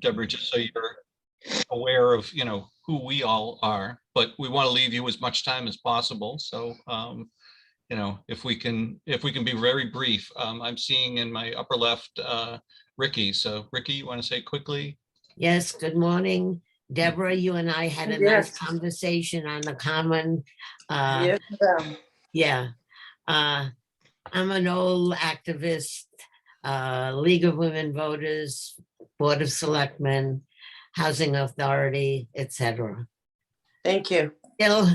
Deborah, just so you're aware of, who we all are, but we want to leave you as much time as possible. So, if we can be very brief. I'm seeing in my upper left, Ricky. So Ricky, you want to say quickly? Yes, good morning. Deborah, you and I had a nice conversation on the common. Yes, Yeah. I'm an old activist, League of Women Voters, Board of Selectmen, Housing Authority, etc. thank you.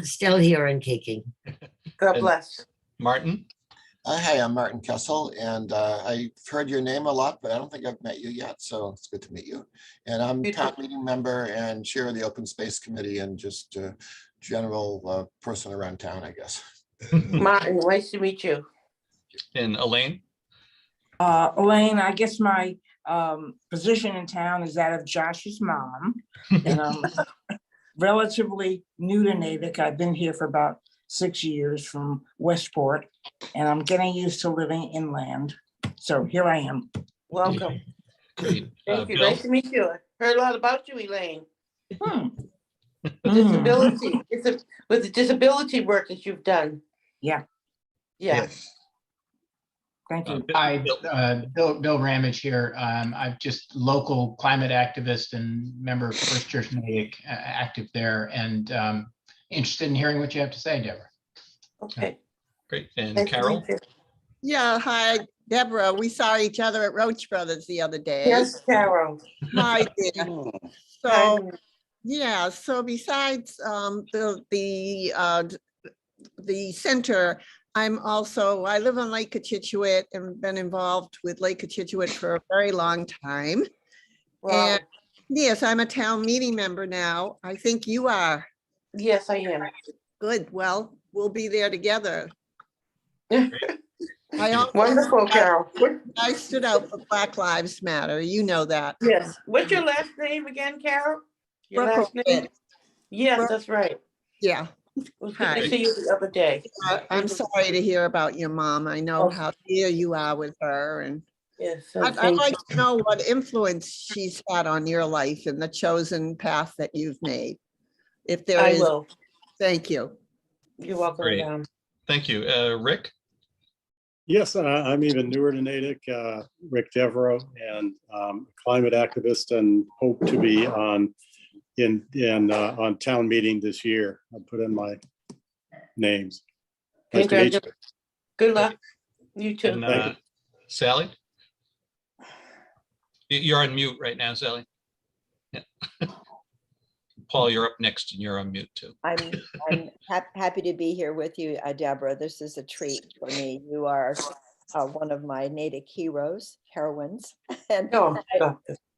Still here and kicking. God And bless. Martin? Hi, I'm Martin Kessel, and I've heard your name a lot, but I don't think I've met you yet, so it's good to meet you. And I'm You town too. meeting member and chair of the Open Space Committee and just a general person around town, I guess. Martin, nice to meet you. And Elaine? Elaine, I guess my position in town is that of Josh's mom. And I'm relatively new to Natick. I've been here for about 6 years from Westport, and I'm getting used to living inland. So here I am. Welcome. Great. Thank you. Bill? Nice to meet you. I heard a lot about you, Elaine. Mhm. Disability. With the disability work that you've done. Yeah. Yeah. Thank you. Bill Ramage here. I'm just local climate activist and member of First Church Natick, active there, and interested in hearing what you have to say, Deborah. Okay. Great. And Nice to Carol? meet you. Yeah, hi, Deborah. We saw each other at Roach Brothers the other day. Yes, Carol. Hi there. Hi. So, yeah, so besides the center, I live on Lake Cochituate and been involved with Lake Cochituate for a very long time. Wow. And yes, I'm a town meeting member now. I think you are. Yes, I am. Good. Well, we'll be there together. I also, Wonderful, Carol. I stood out for Black Lives Matter. You know that. Yes. What's your last name again, Carol? Your last name? Brooklyn. Yes, that's right. Yeah. It was good Hi. to see you the other day. I'm sorry to hear about your mom. I know how dear you are with her, and Yes. I'd like to know what influence she's had on your life and the chosen path that you've made. If there I is, will. thank you. You're welcome. Great. Madam. Thank you. Rick? Yes, I'm even newer to Natick, Rick Deborah, and climate activist, and hope to be on town meeting this year. I'll put in my names. Nice to meet you. Good luck. You too. And Thank you. Sally? You're on mute right now, Sally. Yeah. Paul, you're up next and you're on mute too. I'm happy to be here with you, Deborah. This is a treat for me. You are one of my Natick heroines, and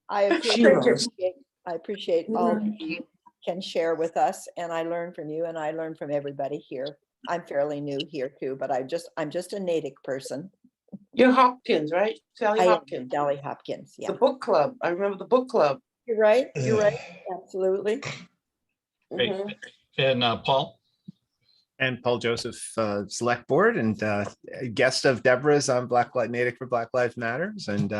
I appreciate all that you can share with us, and I learn from you, and I learn from everybody here. I'm fairly new here too, but I'm just a Natick person. You're Hopkins, right? Sally Hopkins. Sally Hopkins. Yeah. The book club. I remember the book club. You're right. You're right. Absolutely. Great. Mhm. And Paul? And Paul Joseph, Select Board, and guest of Deborah's on Natick for Black Lives Matters, and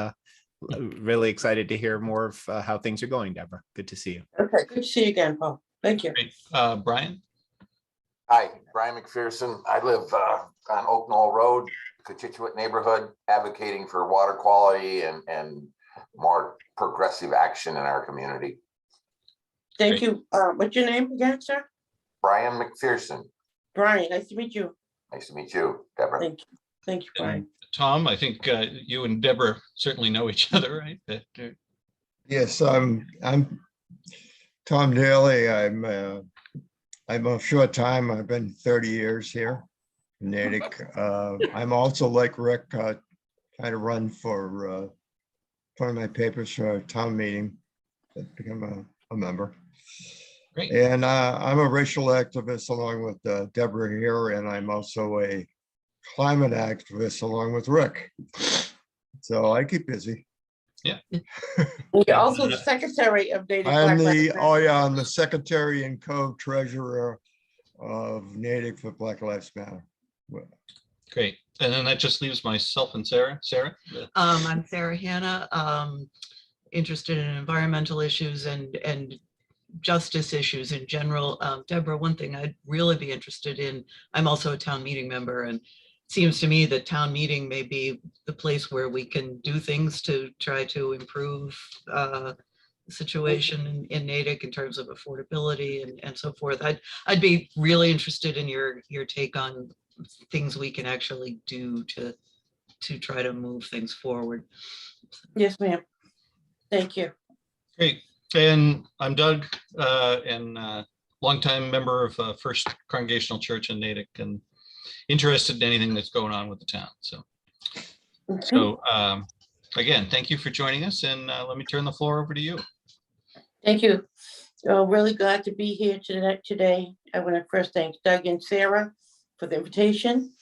really excited to hear more of how things are going, Deborah. Good to see you. Okay, good to see you again, Paul. Thank you. Great. Brian? Hi, Brian McPherson. I live on Oak Knoll Road, Cochituate neighborhood, advocating for water quality and more progressive action in our community. Thank you. What's your name again, sir? Brian McPherson. Brian, nice to meet you. Nice to meet you, Deborah. Thank you. Thank you, Brian. Tom, I think you and Deborah certainly know each other, right? Yes, I'm Tom Daly. I'm a short time. I've been 30 years here in Natick. I'm also, like Rick, trying to run for one of my papers for a town meeting, become a member. Great. And I'm a racial activist along with Deborah here, and I'm also a climate activist along with Rick. So I keep busy. Yeah. You're also the secretary of Natick. I'm the secretary and co-treasurer of Natick for Black Lives Matter. Great. And then that just leaves myself and Sarah. Sarah? I'm Sarah Hanna, interested in environmental issues and justice issues in general. Deborah, one thing I'd really be interested in, I'm also a town meeting member, and it seems to me that town meeting may be the place where we can do things to try to improve the situation in Natick in terms of affordability and so forth. I'd be really interested in your take on things we can actually do to try to move things forward. Yes, ma'am. Thank you. Great. And I'm Doug, and longtime member of First Congregational Church in Natick, and interested in anything that's going on with the town. So again, thank you for joining us, and let me turn the floor over to you. Thank you. Really glad to be here today. I want to first thank Doug and Sarah for the invitation.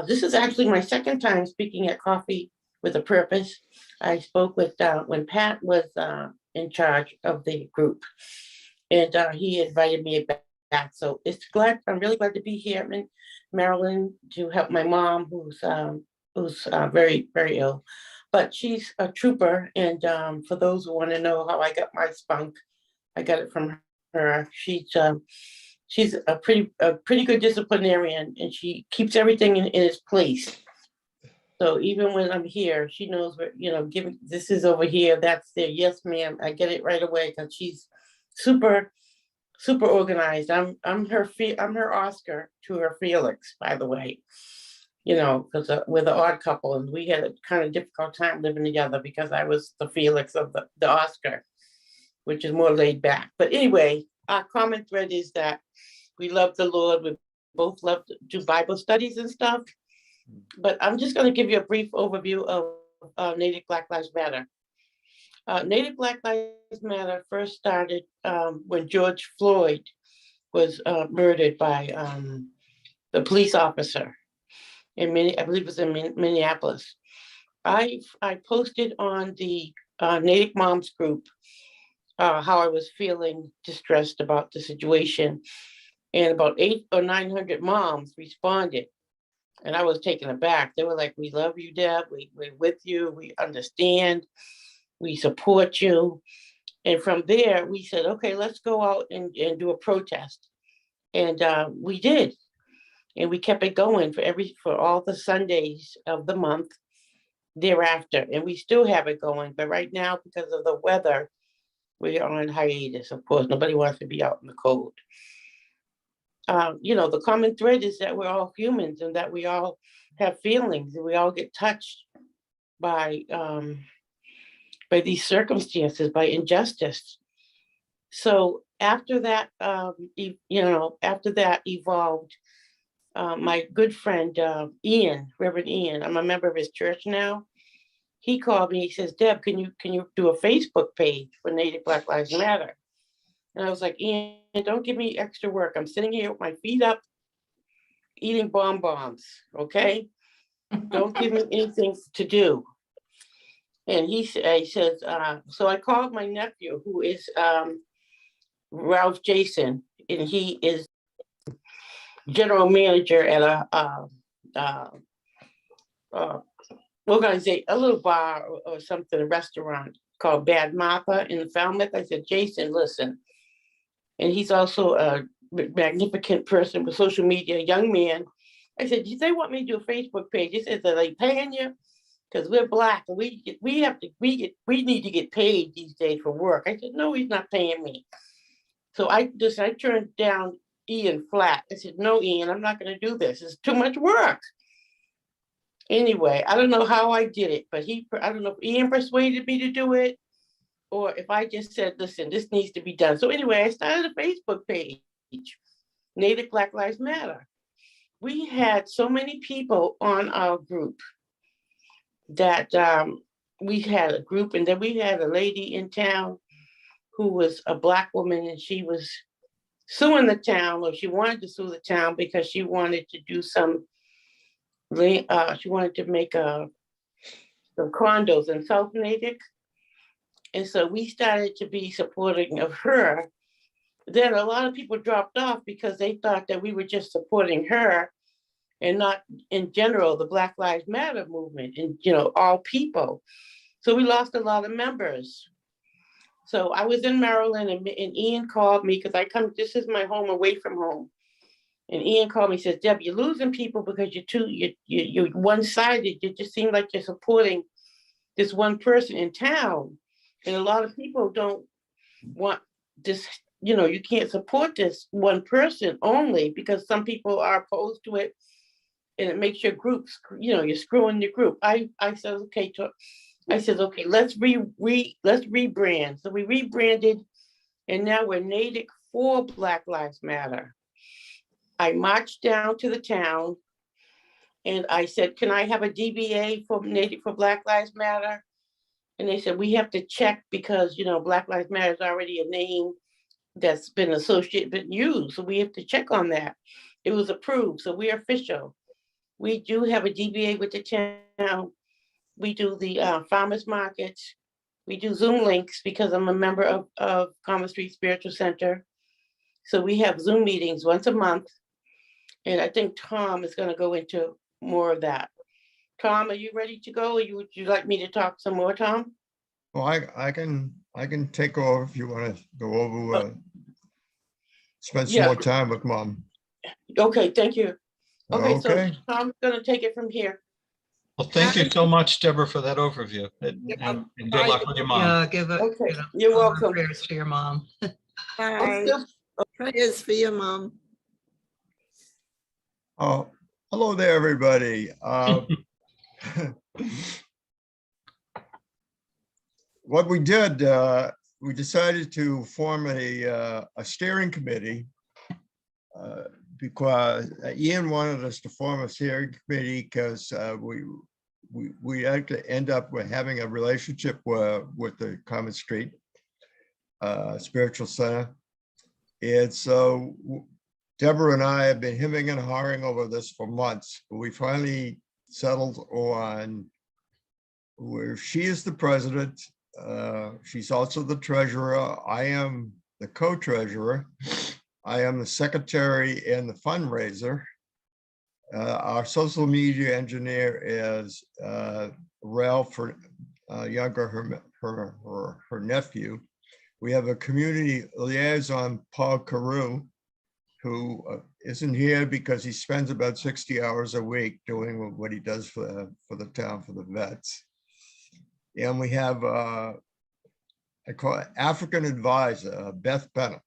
This is actually my second time speaking at Coffee with a Purpose. I spoke with when Pat was in charge of the group, and he invited me back. So I'm really glad to be here in Maryland to help my mom, who's very, very ill, but she's a trooper. And for those who want to know how I got my spunk, I got it from her. She's a pretty good disciplinarian, and she keeps everything in its place. So even when I'm here, she knows what, this is over here, that's there. Yes, ma'am. I get it right away because she's super, super organized. I'm her Oscar to her Felix, by the way. Because we're the odd couple, and we had a kind of difficult time living together because I was the Felix of the Oscar, which is more laid back. But anyway, our common thread is that we love the Lord. We both love to do Bible studies and stuff. But I'm just going to give you a brief overview of Natick Black Lives Matter. Natick Black Lives Matter first started when George Floyd was murdered by the police officer I believe it was in Minneapolis. I posted on the Natick Moms group how I was feeling distressed about the situation, and about 800 or 900 moms responded. And I was taken aback. They were like, "We love you, Deb. We're with you. We understand. We support you." And from there, we said, okay, let's go out and do a protest. And we did. And we kept it going for all the Sundays of the month thereafter. And we still have it going. But right now, because of the weather, we're on hiatus. Of course, nobody wants to be out in the cold. The common thread is that we're all humans, and that we all have feelings, and we all get touched by these circumstances, by injustice. So after that, after that evolved, my good friend Ian, Reverend Ian, I'm a member of his church now. He called me. He says, "Deb, can you do a Facebook page for Natick Black Lives Matter?" And I was like, "Ian, don't give me extra work. I'm sitting here with my feet up, eating bonbons, okay? Don't give me anything to do." And he says, so I called my nephew, who is Ralph Jason, and he is general manager at a little bar or something, a restaurant called Bad Martha in Falmouth. I said, "Jason, listen." And he's also a magnificent person with social media, a young man. I said, "They want me to do a Facebook page." He says, "Are they paying you? Because we're Black and we need to get paid these days for work." I said, "No, he's not paying me." So I turned down Ian flat. I said, "No, Ian, I'm not going to do this. It's too much work." Anyway, I don't know how I did it, but I don't know if Ian persuaded me to do it, or if I just said, "Listen, this needs to be done." So anyway, I started a Facebook page, Natick Black Lives Matter. We had so many people on our group that we had a group, and then we had a lady in town who was a Black woman, and she was suing the town, or she wanted to sue the town because she wanted to do she wanted to make some condos in South Natick. And so we started to be supporting of her. Then a lot of people dropped off because they thought that we were just supporting her and not in general the Black Lives Matter movement and all people. So we lost a lot of members. So I was in Maryland and Ian called me because this is my home away from home. And Ian called me, says, Deb, you're losing people because you're one-sided. You just seem like you're supporting this one person in town. And a lot of people don't want this, you can't support this one person only because some people are opposed to it and it makes your groups, you're screwing your group. I said, okay, let's rebrand. So we rebranded and now we're Natick for Black Lives Matter. I marched down to the town and I said, can I have a DBA for Natick for Black Lives Matter? And they said, we have to check because, Black Lives Matter is already a name that's been been used. So we have to check on that. It was approved. So we're official. We do have a DBA with the town. We do the farmers markets. We do Zoom links because I'm a member of Common Street Spiritual Center. So we have Zoom meetings once a month. And I think Tom is going to go into more of that. Tom, are you ready to go? Or would you like me to talk some more, Tom? Well, I can take over if you want to go over, spend some more time with Mom. Okay, thank you. Okay, so Okay. Tom's going to take it from here. Well, thank you so much, Deborah, for that overview. And good luck with your mom. Yeah, give it. Okay, you're welcome. Prayers to your mom. Hi. Prayers for your mom. Oh, hello there, everybody. What we did, we decided to form a steering committee because Ian wanted us to form a steering committee because we had to end up with having a relationship with the Common Street Spiritual Center. And so Deborah and I have been hemming and hawing over this for months. We finally settled on where she is the president. She's also the treasurer. I am the co-treasurer. I am the secretary and the fundraiser. Our social media engineer is Ralph Younger, her nephew. We have a community liaison, Paul Carew, who isn't here because he spends about 60 hours a week doing what he does for the town, for the vets. And we have, I call it African advisor, Beth Bennett.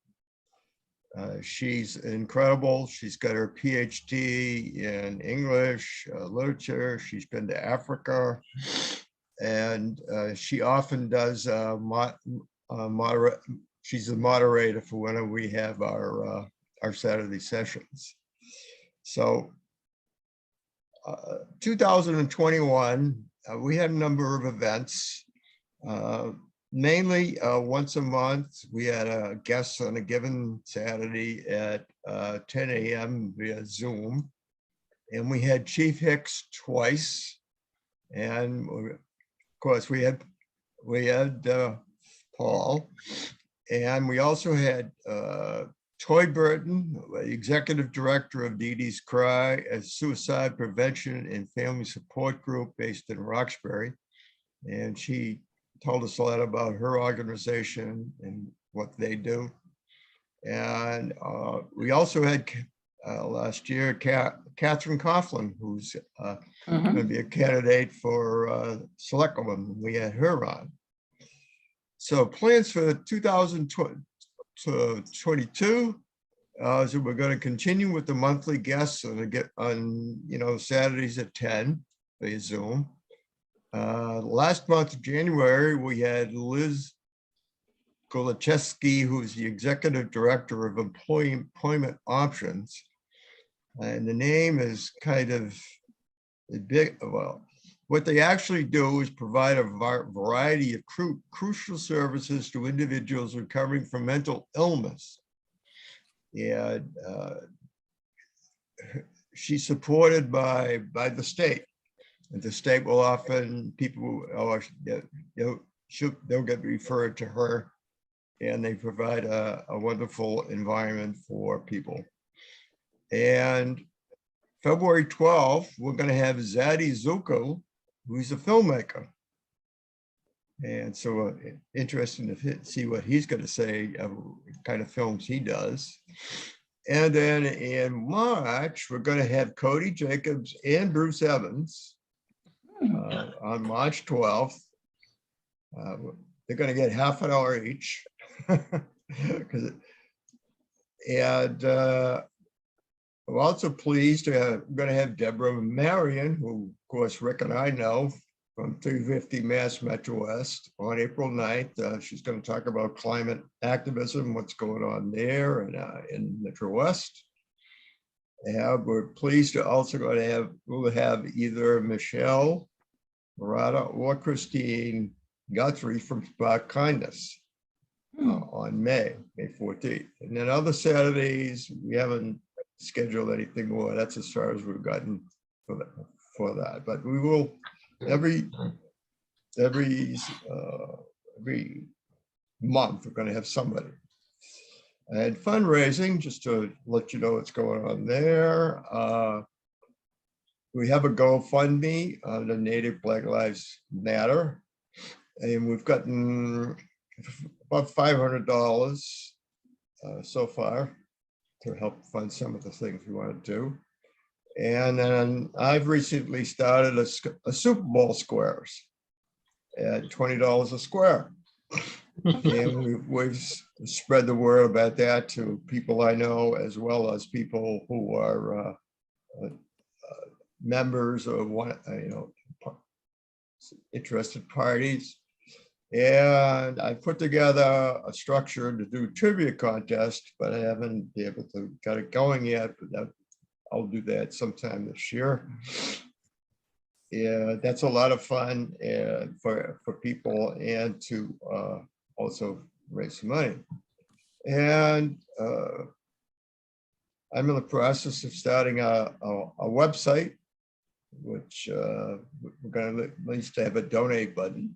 She's incredible. She's got her PhD in English literature. She's been to Africa. And she often does she's a moderator for when we have our Saturday sessions. So 2021, we had a number of events. Mainly once a month, we had a guest on a given Saturday at 10 a.m. via Zoom. And we had Chief Hicks twice. And of course, we had Paul. And we also had Toy Burton, executive director of Dee Dee's Cry, a suicide prevention and family support group based in Roxbury. And she told us a lot about her organization and what they do. And we also had last year, Catherine Coughlin, who's going to be a candidate for selectwoman. We had her on. So plans for 2022, so we're going to continue with the monthly guests on Saturdays at 10 via Zoom. Last month of January, we had Liz Golochevsky, who's the executive director of employment options. And the name is kind of a big, well, what they actually do is provide a variety of crucial services to individuals recovering from mental illness. And she's supported by the state. And the state will often, they'll get referred to her, and they provide a wonderful environment for people. And February 12th, we're going to have Zadie Zuko, who's a filmmaker. And so interesting to see what he's going to say, kind of films he does. And then in March, we're going to have Cody Jacobs and Bruce Evans on March 12th. They're going to get half an hour each. And I'm also pleased to we're going to have Deborah Marion, who of course Rick and I know from 250 Mass Metro West, on April 9th. She's going to talk about climate activism, what's going on there and in Metro West. And we're pleased to also going to have, we'll have either Michelle Murata or Christine Guthrie from Spark Kindness on May 14th. And then other Saturdays, we haven't scheduled anything more. That's as far as we've gotten for that. But we will every month we're going to have somebody. And fundraising, just to let you know what's going on there. We have a GoFundMe on the Natick Black Lives Matter, and we've gotten about $500 so far to help fund some of the things we want to do. And then I've recently started a Super Bowl squares at $20 a square. And we've spread the word about that to people I know, as well as people who are members of one, interested parties. And I put together a structure to do trivia contest, but I haven't been able to get it going yet. But I'll do that sometime this year. Yeah, that's a lot of fun for people, and to also raise some money. And I'm in the process of starting a website, which we're going to at least have a donate button.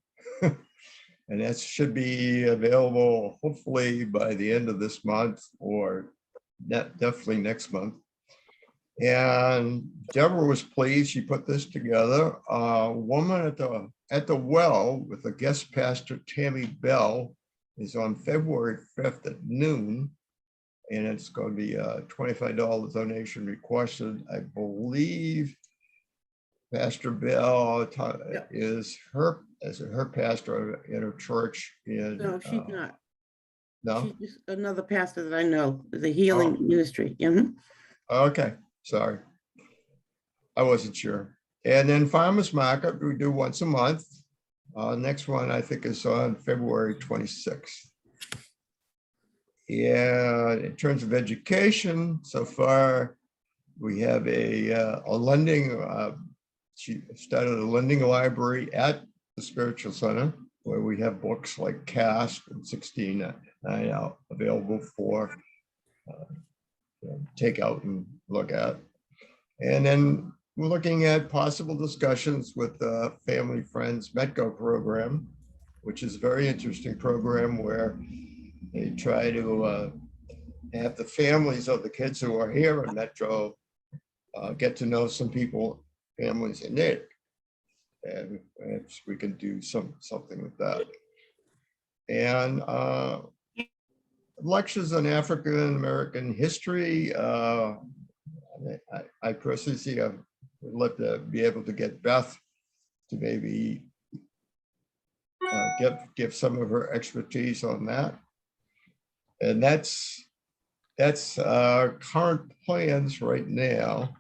And that should be available hopefully by the end of this month, or definitely next month. And Deborah was pleased. She put this together. A woman at the well with a guest pastor, Tammy Bell, is on February 5th at noon. And it's going to be a $25 donation requested. I believe Pastor Bell is her pastor in her church in. No, she's not. No? She's just another pastor that I know, the healing ministry. Okay, sorry. I wasn't sure. And then Farmers Market, we do once a month. Next one, I think, is on February 26th. Yeah, in terms of education, so far, we have a lending, she started a lending library at the Spiritual Center, where we have books like Cast and 16 available for take out and look at. And then we're looking at possible discussions with the Family Friends Metco program, which is a very interesting program where they try to have the families of the kids who are here in Metro get to know some people, families in Natick. And perhaps we can do something with that. And lectures on African American history. I personally see I would love to be able to get Beth to maybe give some of her expertise on that. And that's current plans right now.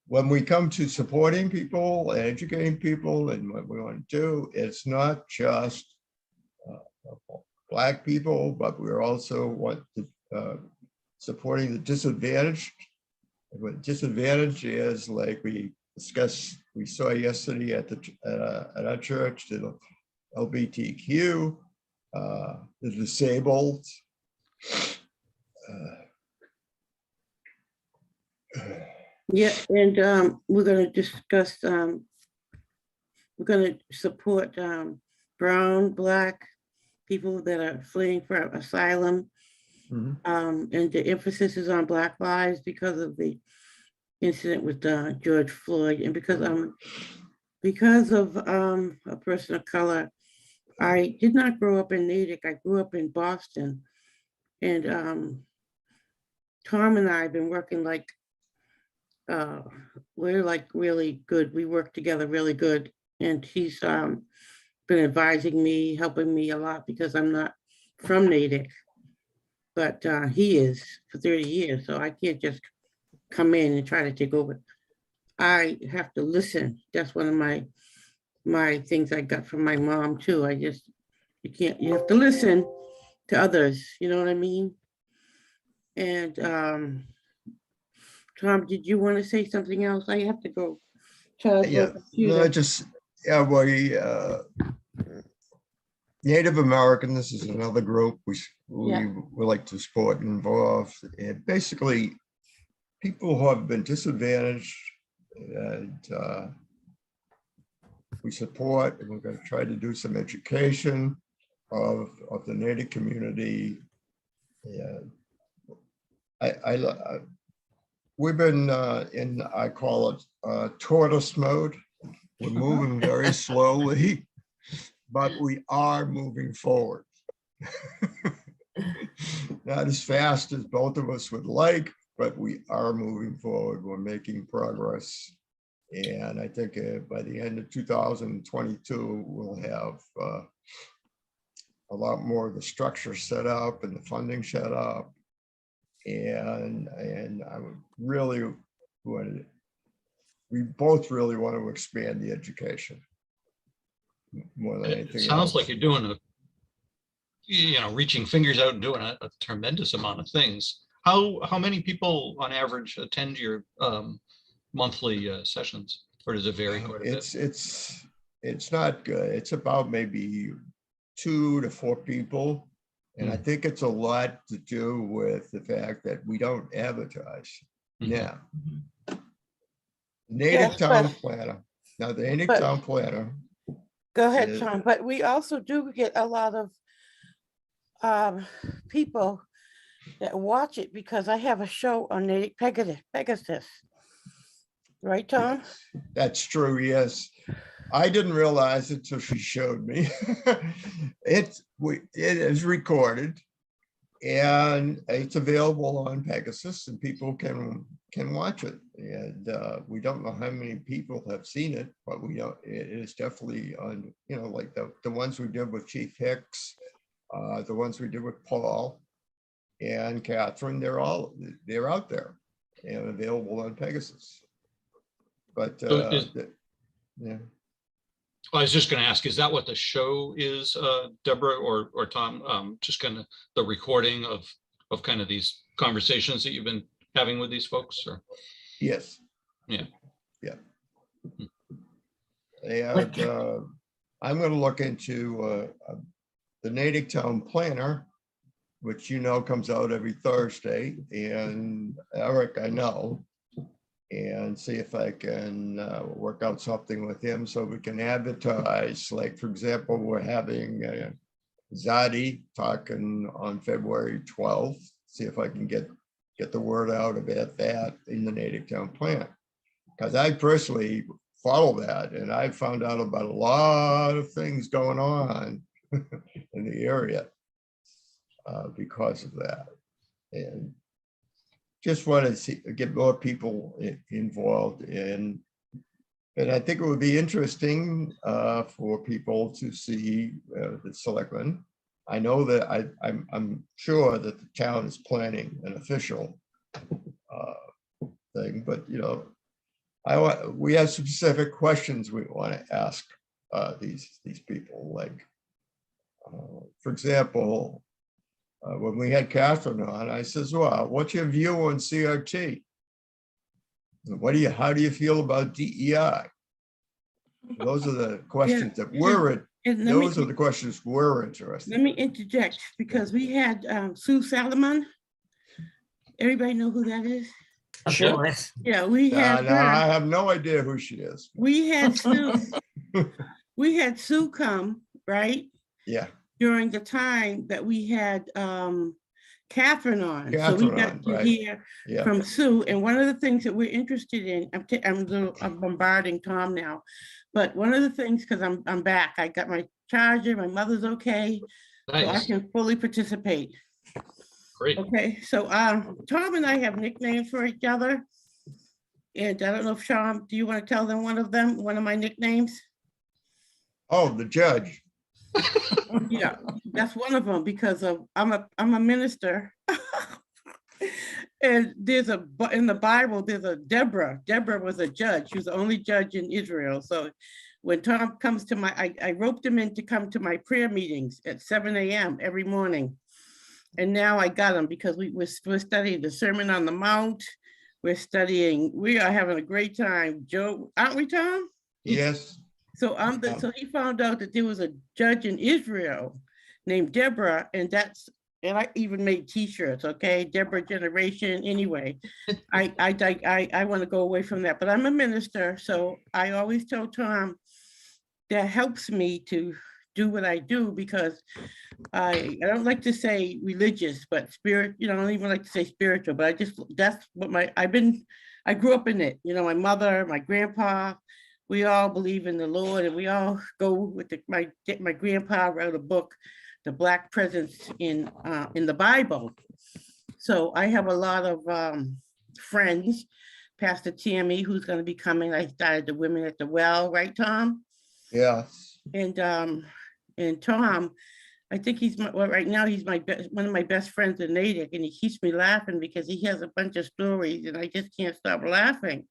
When we come to supporting people and educating people and what we want to do, it's not just Black people, but we're also supporting the disadvantaged. What disadvantage is, like we discussed, we saw yesterday at our church, the LGBTQ, the disabled. Yeah, and we're going to discuss, we're going to support brown, Black people that are fleeing for asylum. And the emphasis is on Black lives because of the incident with George Floyd, and because of a person of color, I did not grow up in Natick. I grew up in Boston, and Tom and I have been working like we're like really good. We work together really good, and he's been advising me, helping me a lot because I'm not from Natick, but he is for 30 years, so I can't just come in and try to take over. I have to listen. That's one of my things I got from my mom too. You have to listen to others, you know what I mean? And Tom, did you want to say something else? I have to go. Charge my Yeah, no, computer. just, yeah, we, Native American, this is another group we Yeah. would like to support and involve. And basically, people who have been disadvantaged, and we support, and we're going to try to do some education of the Native community. And we've been in, I call it tortoise mode. We're moving very slowly, but we are moving forward. Not as fast as both of us would like, but we are moving forward. We're making progress. And I think by the end of 2022, we'll have a lot more of the structure set up and the funding set up. And I would really want, we both really want to expand the education more than anything It sounds else. like you're doing reaching fingers out and doing a tremendous amount of things. How many people on average attend your monthly sessions, or does it vary quite a bit? It's not good. It's about maybe 2 to 4 people. And I think it's a lot to do with the fact that we don't advertise. Now, Natick Town Planner. Now, the Natick Town Planner. Go ahead, Tom. But we also do get a lot of people that watch it because I have a show on Natick Pegasus. Right, Tom? Yes, that's true, yes. I didn't realize it till she showed me. It is recorded and it's available on Pegasus and people can watch it. And we don't know how many people have seen it, but we know it is definitely on, like the ones we did with Chief Hicks, the ones we did with Paul and Catherine, they're out there and available on Pegasus. But yeah. I was just going to ask, is that what the show is, Deborah or Tom? Just kind of the recording of kind of these conversations that you've been having with these folks, or? Yes. Yeah. Yeah. And I'm going to look into the Natick Town Planner, which comes out every Thursday, and Eric, I know, and see if I can work out something with him so we can advertise. Like, for example, we're having Zadi talking on February 12th. See if I can get the word out about that in the Natick Town Plan. Because I personally follow that, and I found out about a lot of things going on in the area because of that. And just want to get more people involved in, and I think it would be interesting for people to see the selectmen. I know that I'm sure that the town is planning an official thing, but we have specific questions we want to ask these people. Like, for example, when we had Catherine on, I says, well, what's your view on CRT? How do you feel about DEI? Those are the questions that those are the questions we're interested in. Let me interject, because we had Sue Salomon. Everybody know who that is? Sure. Yeah, we had No, I have no idea who she is. We had Sue. We had Sue come, right? Yeah. During the time that we had Catherine on. So we Catherine got on, to right. hear Yeah. from Sue. And one of the things that we're interested in, I'm bombarding Tom now, but one of the things, because I'm back, I got my charger, my mother's okay, so I Nice, can fully participate. great. Okay, so Tom and I have nicknames for each other. And I don't know if Sean, do you want to tell them one of my nicknames? Oh, the judge. Yeah, that's one of them because I'm a minister. And in the Bible, there's a Deborah. Deborah was a judge. She was the only judge in Israel. So when Tom comes to I roped him in to come to my prayer meetings at 7 a.m. every morning. And now I got him because we're studying the Sermon on the Mount. We are having a great time. Joe, aren't we, Tom? Yes. So so he found out that there was a judge in Israel named Deborah, and I even made t-shirts, okay? Deborah generation. Anyway, I want to go away from that, but I'm a minister, so I always tell Tom that helps me to do what I do because I don't like to say religious, but spirit, I don't even like to say spiritual, but that's what I grew up in it. My mother, my grandpa, we all believe in the Lord, and we all go with my grandpa wrote a book, The Black Presence in the Bible. So I have a lot of friends, Pastor Tammy, who's going to be coming. I started the Women at the Well, right, Tom? Yeah. And Tom, I think right now he's one of my best friends in Natick, and he keeps me laughing because he has a bunch of stories, and I just can't stop laughing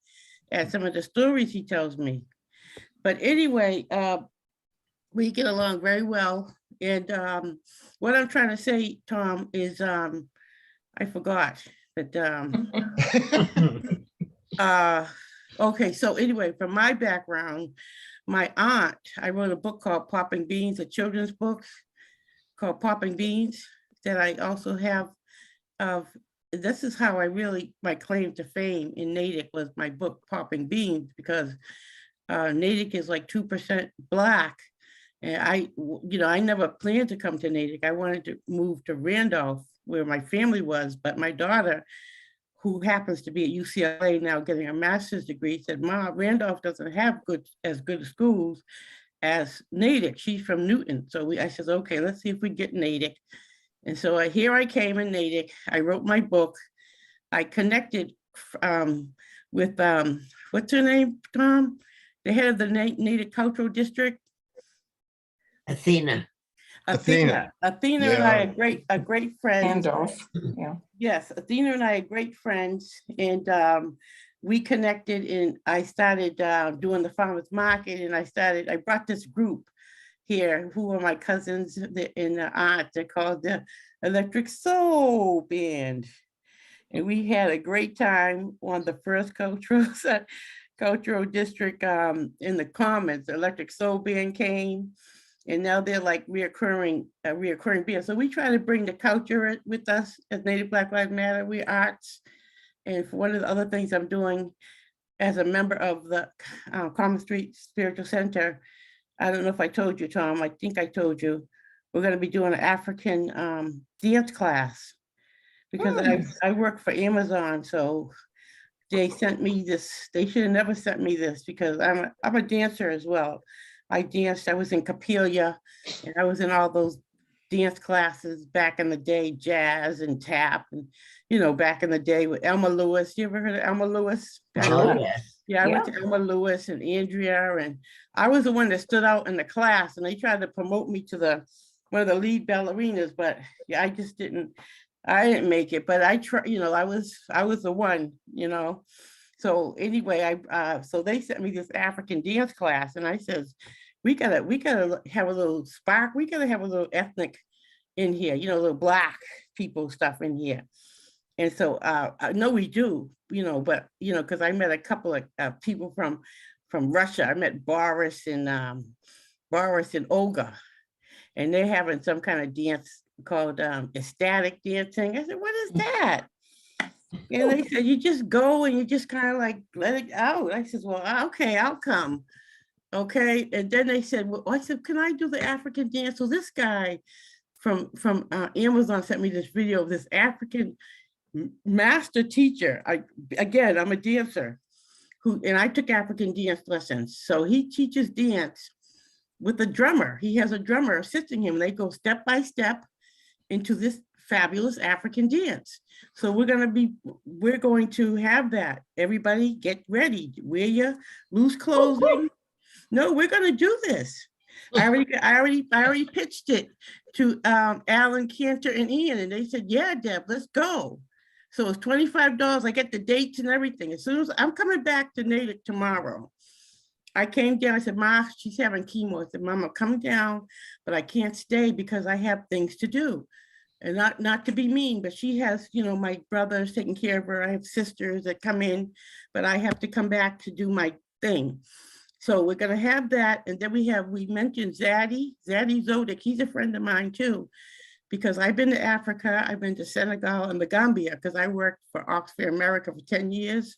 at some of the stories he tells me. But anyway, we get along very well. And what I'm trying to say, Tom, is I forgot that. Okay, so anyway, from my background, my aunt, I wrote a book called Popping Beans, a children's book called Popping Beans that I also have this is how my claim to fame in Natick was my book Popping Beans, because Natick is like 2% Black. And I never planned to come to Natick. I wanted to move to Randolph where my family was, but my daughter, who happens to be at UCLA now getting a master's degree, said, "Ma, Randolph doesn't have as good schools as Natick." She's from Newton. So I said, okay, let's see if we get Natick. And so here I came in Natick. I wrote my book. I connected with, what's her name, Tom? The head of the Natick Cultural District. Athena. Athena and I are great friends. Randolph, yeah. Yes, Athena and I are great friends, and we connected, and I started doing the farmers market, and I brought this group here who are my cousins in the art. They're called the Electric Soul Band, and we had a great time on the first cultural district in the Commons. The Electric Soul Band came. And now they're like reoccurring band. So we try to bring the culture with us as Native Black Lives Matter. We arts. And for one of the other things I'm doing as a member of the Common Street Spiritual Center, I don't know if I told you, Tom, I think I told you, we're going to be doing an African dance class because I work for Amazon. So they sent me this. They should have never sent me this because I'm a dancer as well. I danced, I was in Capelia, and I was in all those dance classes back in the day, jazz and tap, and back in the day with Elma Lewis. You ever heard of Elma Lewis? Oh, yes. Yeah, I went to Elma Lewis and Andrea, and I was the one that stood out in the class, and they tried to promote me to one of the lead ballerinas, but yeah, I didn't make it, but I tried, I was the one, So anyway, so they sent me this African dance class, and I says, we gotta have a little spark. We gotta have a little ethnic in here, little Black people stuff in here. And so I know we do, but because I met a couple of people from Russia. I met Boris and Olga, and they're having some kind of dance called ecstatic dancing. I said, what is that? And they said, you just go and you just kind of like let it out. I said, well, okay, I'll come. Okay. And then they said, well, I said, can I do the African dance? So this guy from Amazon sent me this video of this African master teacher. Again, I'm a dancer and I took African dance lessons. So he teaches dance with a drummer. He has a drummer assisting him. They go step by step into this fabulous African dance. So we're going to have that. Everybody get ready. Wear your loose clothing. No, we're going to do this. I already pitched it to Alan, Cantor, and Ian, and they said, yeah, Deb, let's go. So it's $25. I get the dates and everything. As soon as I'm coming back to Natick tomorrow, I came down, I said, Ma, she's having chemo. I said, Mama, come down, but I can't stay because I have things to do. And not to be mean, but she has, you know, my brother's taking care of her. I have sisters that come in, but I have to come back to do my thing. So we're gonna have that. And then we mentioned Zaddy Zodic. He's a friend of mine too, because I've been to Africa, I've been to Senegal and the Gambia, because I worked for Oxfam America for 10 years.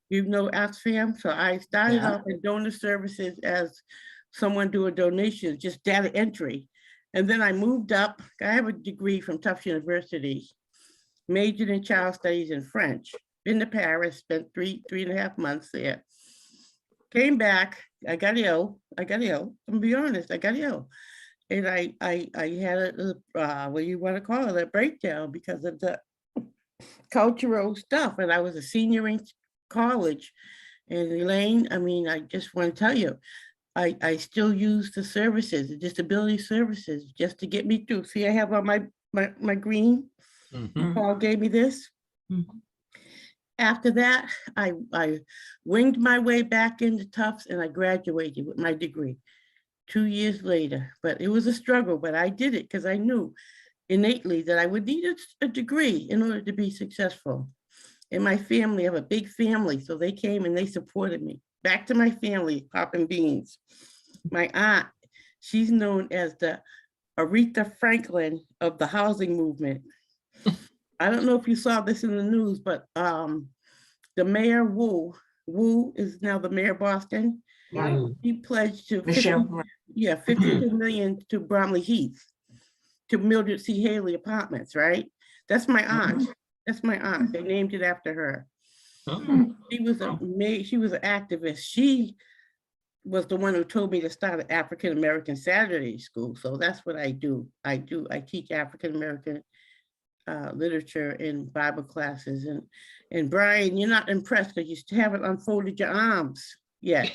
You know Oxfam? So I started off in donor services as someone doing donations, just data entry. And then I moved up. I have a degree from Tufts University, majored in child studies and French. Been to Paris, spent three and a half months there. Came back, I got ill. I'm gonna be honest, I got ill. And I had what do you want to call it, a breakdown because of the cultural stuff. And I was a senior in college. And Elaine, I mean, I just want to tell you, I still use the services, the disability services, just to get me through. See, I have on my green. Paul gave me this. After that, I winged my way back into Tufts and I graduated with my degree 2 years later. But it was a struggle, but I did it because I knew innately that I would need a degree in order to be successful. And my family, I have a big family, so they came and they supported me. Back to my family, popping beans. My aunt, she's known as the Aretha Franklin of the housing movement. I don't know if you saw this in the news, but the mayor Wu is now the mayor of Boston. He pledged to 52 million to Bromley Heath, to Mildred C. Haley Apartments, right? That's my aunt. That's my aunt. They named it after her. She was an activist. She was the one who told me to start an African American Saturday school. So that's what I do. I teach African American literature in Bible classes. And Brian, you're not impressed because you still haven't unfolded your arms yet.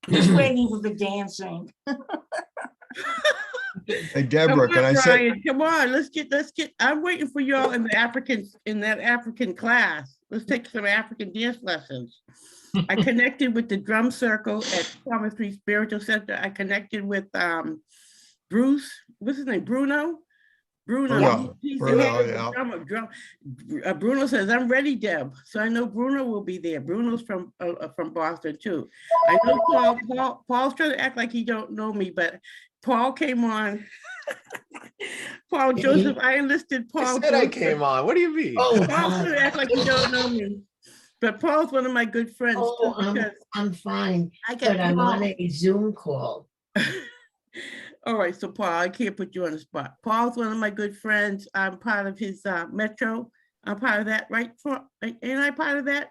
Just waiting for the dancing. Hey, Deborah, can I say? Brian, come on, let's get, I'm waiting for y'all in that African class. Let's take some African dance lessons. I connected with the drum circle at Thomas Street Spiritual Center. I connected with Bruce, what's his name, Bruno. He's the head of the drummer. Bruno says, I'm ready, Deb. So I know Bruno will be there. Bruno's from Boston too. I know Paul's trying to act like he don't know me, but Paul came on. Paul Joseph, I enlisted Paul. I said I came on. What do you mean? Oh, Paul's trying to act like you don't know me. But Paul's one of my good friends. Oh, I'm fine, but I'm on a Zoom call. All right, so Paul, I can't put you on the spot. Paul's one of my good friends. I'm part of his Metro. I'm part of that, right? Ain't I part of that?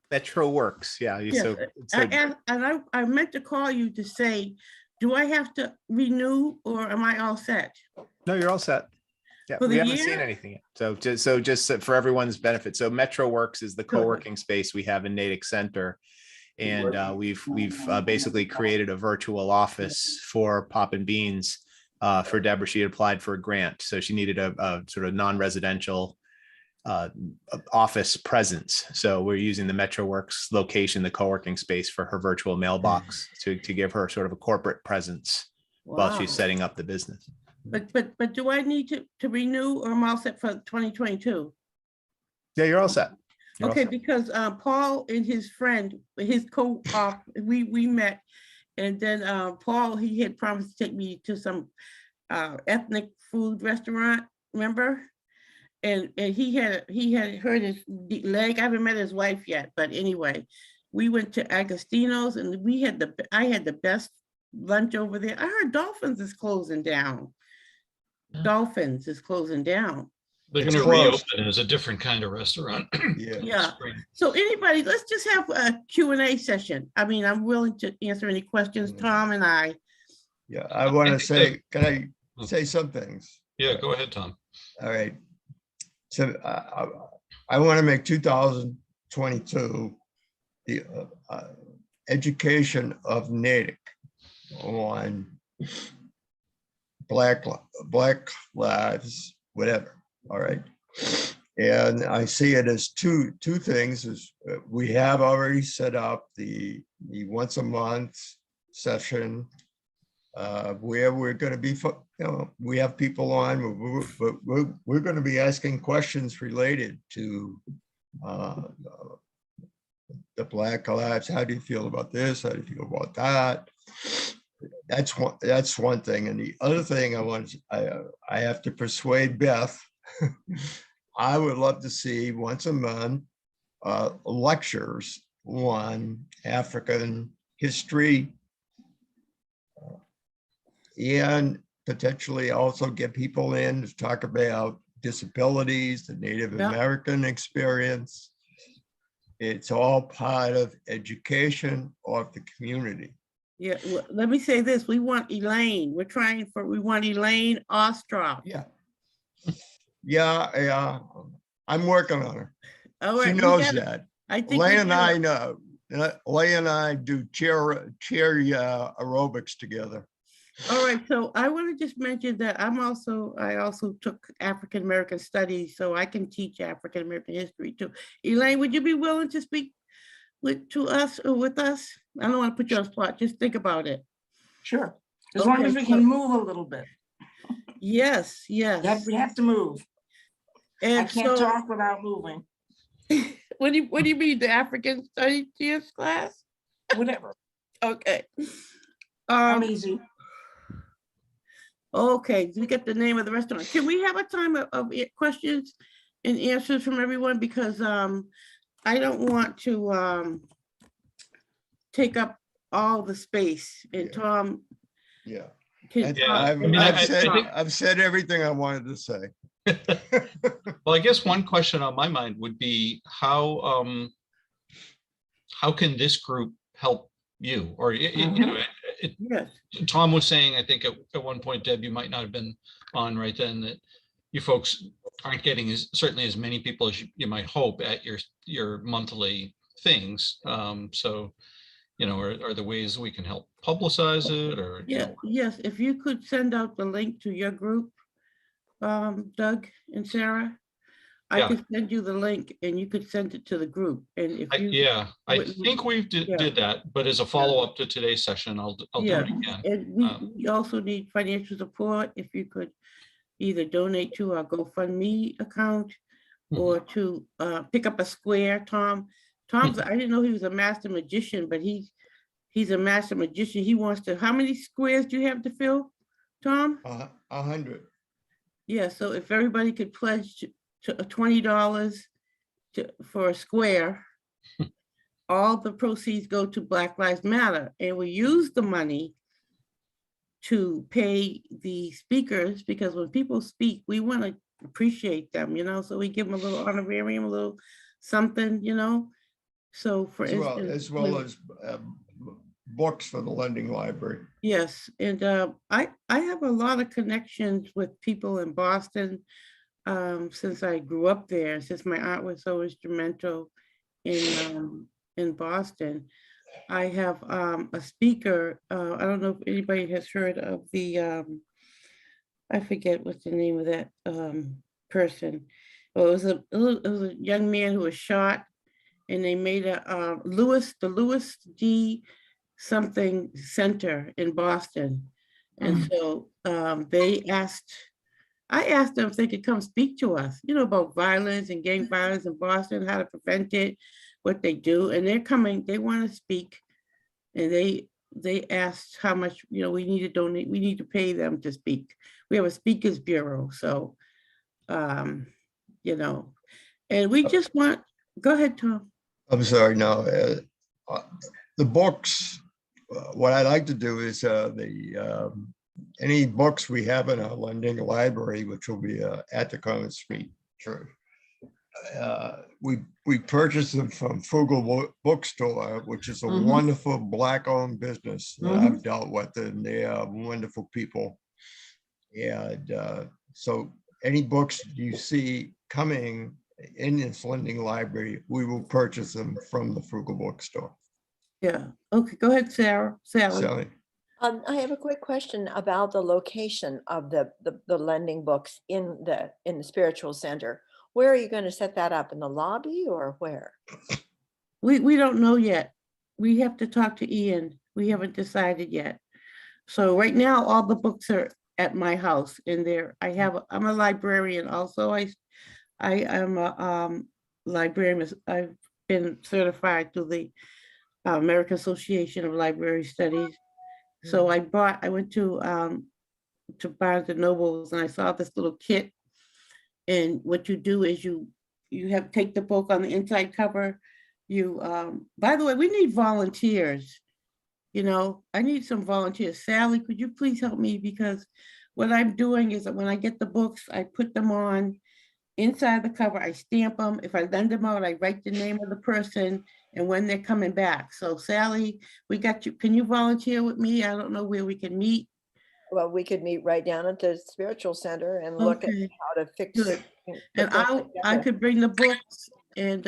Metro Works, yeah. Yes. I meant to call you to say, do I have to renew or am I all set? No, you're all set. Yeah, For we the haven't year? seen anything yet. So just for everyone's benefit. So Metro Works is the co-working space we have in Natick Center. And we've basically created a virtual office for Poppin' Beans for Deborah. She had applied for a grant. So she needed a sort of non-residential office presence. So we're using the MetroWorks location, the co-working space, for her virtual mailbox to give her sort of a corporate presence while she's setting up the business. But do I need to renew or am I all set for 2022? Yeah, you're all set. Okay, because Paul and his friend, his co-op, we met, and then Paul, he had promised to take me to some ethnic food restaurant, remember? And he had hurt his leg. I haven't met his wife yet, but anyway, we went to Agostino's and I had the best lunch over there. I heard Dolphins is closing down. Dolphins is closing down. They're It's gonna closed. reopen as a different kind of restaurant. Yeah. Yeah. Spring. So anybody, let's just have a Q&A session. I mean, I'm willing to answer any questions, Tom and I. Yeah, I want to say, can I say some things? Yeah, go ahead, Tom. All right. So I want to make 2022 the education of Natick on Black lives, whatever. All right. And I see it as two things. Is we have already set up the once a month session where we're going to be, we have people on, we're going to be asking questions related to the Black lives. How do you feel about this? How do you feel about that? That's one thing. And the other thing I have to persuade Beth. I would love to see once a month lectures on African history and potentially also get people in to talk about disabilities, the Native American experience. It's all part of education of the community. Yeah, well, let me say this. We want Elaine. We want Elaine Ostrov. Yeah, I'm working on her. All right, She knows that. I think Lay and I know. Lay and I do chair aerobics together. All right, so I want to just mention that I also took African American studies, so I can teach African American history too. Elaine, would you be willing to speak with us? I don't want to put you on the spot. Just think about it. Sure, as long as we can move a little bit. Yes. We have to move. And I can't talk without moving. What do you mean, the African studies class? Whatever. Okay. I'm easy. Okay, we get the name of the restaurant. Can we have a time of questions and answers from everyone? Because I don't want to take up all the space. And Tom. Yeah. I've I've said everything I wanted to say. Well, I guess one question on my mind would be how can this group help you? Or yes. Tom was saying, I think at one point, Deb, you might not have been on right then, that you folks aren't getting certainly as many people as you might hope at your monthly things. So, are there ways we can help publicize it, or? Yes, if you could send out the link to your group, Doug and Sarah, I could send you the link and you could send it to the group. And if you, I think we did that, but as a follow-up to today's session, I'll do it again. And we also need financial support. If you could either donate to our GoFundMe account or to pick up a square. Tom's, I didn't know he was a master magician, but he's a master magician. He wants to, how many squares do you have to fill, Tom? 100. Yeah, so if everybody could pledge to $20 for a square, all the proceeds go to Black Lives Matter. And we use the money to pay the speakers, because when people speak, we want to appreciate them, so we give them a little honorarium, a little something, So for instance, as well as books for the lending library. Yes, and I have a lot of connections with people in Boston since I grew up there, since my aunt was so instrumental in Boston. I have a speaker, I don't know if anybody has heard of the, I forget what's the name of that person. Well, it was a young man who was shot, and they made the Lewis D. something center in Boston. And so I asked them if they could come speak to us, about violence and gang violence in Boston, how to prevent it, what they do. And they're coming, they want to speak. And they asked how much, we need to donate, we need to pay them to speak. We have a speakers bureau. So, and we just want, go ahead, Tom. I'm sorry, no. The books what I like to do is any books we have in our lending library, which will be at the Common Street Church. We purchase them from Frugal Bookstore, which is a wonderful Black-owned business that I've dealt with, and they are wonderful people. And so any books you see coming in this lending library, we will purchase them from the Frugal Bookstore. Yeah, okay, go ahead, Sarah. Sally. I have a quick question about the location of the lending books in the spiritual center. Where are you going to set that up, in the lobby or where? We don't know yet. We have to talk to Ian. We haven't decided yet. So right now, all the books are at my house in there. I'm a librarian also. I am a librarian. I've been certified through the American Association of Library Studies. So I went to Barnes and Nobles, and I saw this little kit. And what you do is you take the book on the inside cover. By the way, we need volunteers. I need some volunteers. Sally, could you please help me? Because what I'm doing is that when I get the books, I put them on inside the cover, I stamp them. If I lend them out, I write the name of the person and when they're coming back. So Sally, we got you. Can you volunteer with me? I don't know where we can meet. Well, we could meet right down at the spiritual center and look at how to fix Good. it. And I could bring the books, and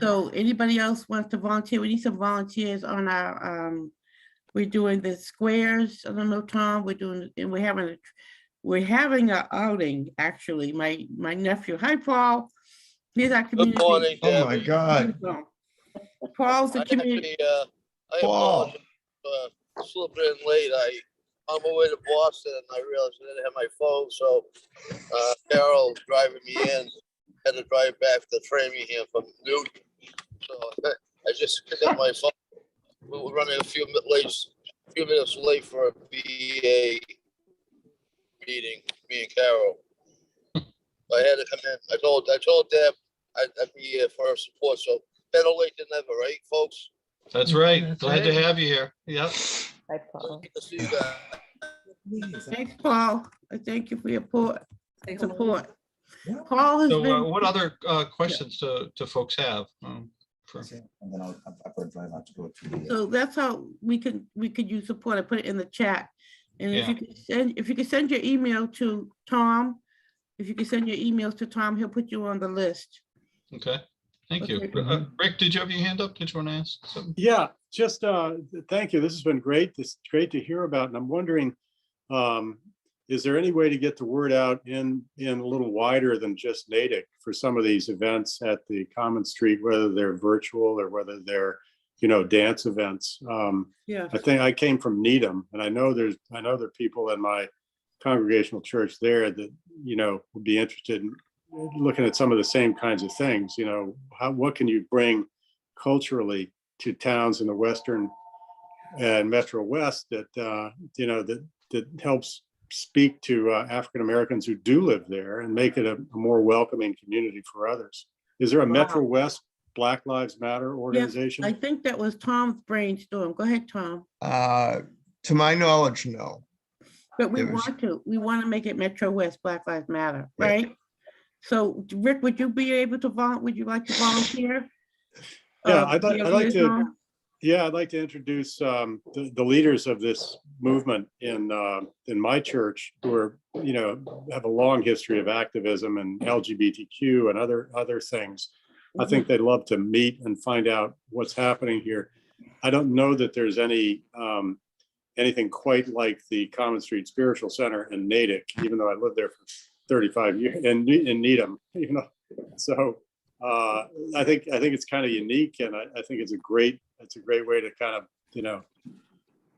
so anybody else wants to volunteer? We need some volunteers on our we're doing the squares. I don't know, Tom, and we're having an outing, actually. My nephew. Hi, Paul. Here's our community. Good morning, Oh my God. Paul's the community. I apologize for slipping in late. On my way to Boston, and I realized I didn't have my phone, so Carol driving me in, had to drive back to Framingham from Newton. So I just picked up my phone. We were running a few minutes late for a BA meeting, me and Carol. I had to come in. I told Deb I'd be here for her support. So better late than never, right, folks? That's right. Glad to have you here. Yep. Hi, Paul. Good to see you guys. Thanks, Paul. I thank you for your support. Paul has So been. what other questions do folks have? So that's how we could use support. I put it in the chat. And if you could send your email to Tom, he'll put you on the list. Okay. Thank you. Rick, did you have your hand up? Did you want to ask something? Yeah, just thank you. This has been great. This is great to hear about. And I'm wondering, is there any way to get the word out in a little wider than just Natick for some of these events at the Common Street, whether they're virtual or whether they're, dance events? Yeah. I think I came from Needham, and I know there are people in my congregational church there that, would be interested in looking at some of the same kinds of things. What can you bring culturally to towns in the Western and Metro West that that helps speak to African Americans who do live there and make it a more welcoming community for others? Is there a Metro West Black Lives Matter organization? I think that was Tom's brainstorm. Go ahead, Tom. To my knowledge, no. But we want to make it Metro West Black Lives Matter, right? So Rick, would you be able to would you like to volunteer? Yeah, I'd like to introduce the leaders of this movement in my church, who are, have a long history of activism and LGBTQ and other things. I think they'd love to meet and find out what's happening here. I don't know that there's anything quite like the Common Street Spiritual Center in Natick, even though I lived there for 35 years in Needham, So I think it's kind of unique, and I think it's a great way to kind of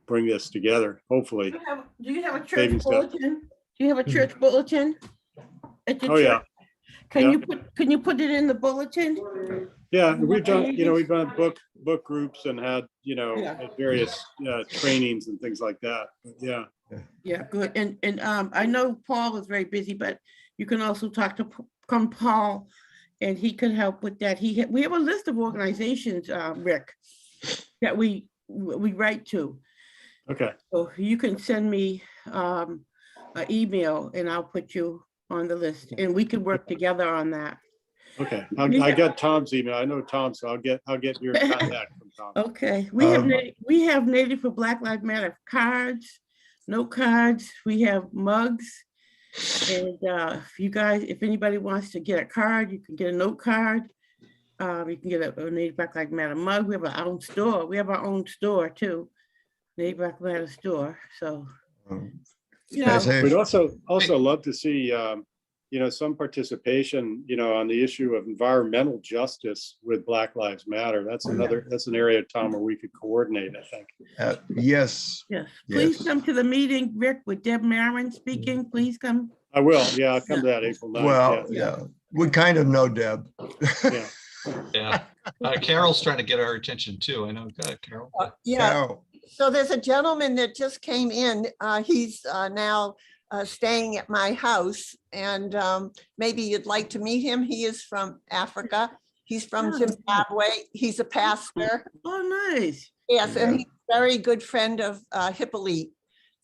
bring this together. Hopefully. Do you have a church bulletin? Do you have a church bulletin at your church? Yeah. Can you put it in the bulletin? Yeah, we've done book groups and had various trainings and things like that. But yeah, good. And I know Paul is very busy, but you can also talk to Paul, and he can help with that. We have a list of organizations, Rick, that we we write to. Okay, So you can send me an email and I'll put you on the list and we can work together on that. okay. I got Tom's email. I know Tom, so I'll get your contact from Tom. Okay, we have Native for Black Lives Matter cards, note cards, we have mugs. And if anybody wants to get a card, you can get a note card. You can get a Native Black Lives Matter mug. We have our own store. We have our own store too. Native Black Lives Matter store. So, We'd also love to see, some participation, on the issue of environmental justice with Black Lives Matter. That's an area, Tom, where we could coordinate, I think. Yes. yes, please come to the meeting, Rick, with Deb Marin speaking. Please come. I will. Yeah, I'll come to that April 9th. Well, yeah, we kind of know Deb. Yeah. Yeah. Carol's trying to get our attention too. I know, Carol. Yeah, Carol. so there's a gentleman that just came in. He's now staying at my house, and maybe you'd like to meet him. He is from Africa. He's from Zimbabwe. He's a pastor. Oh, nice. Yes, and he's a very good friend of Hippolyte.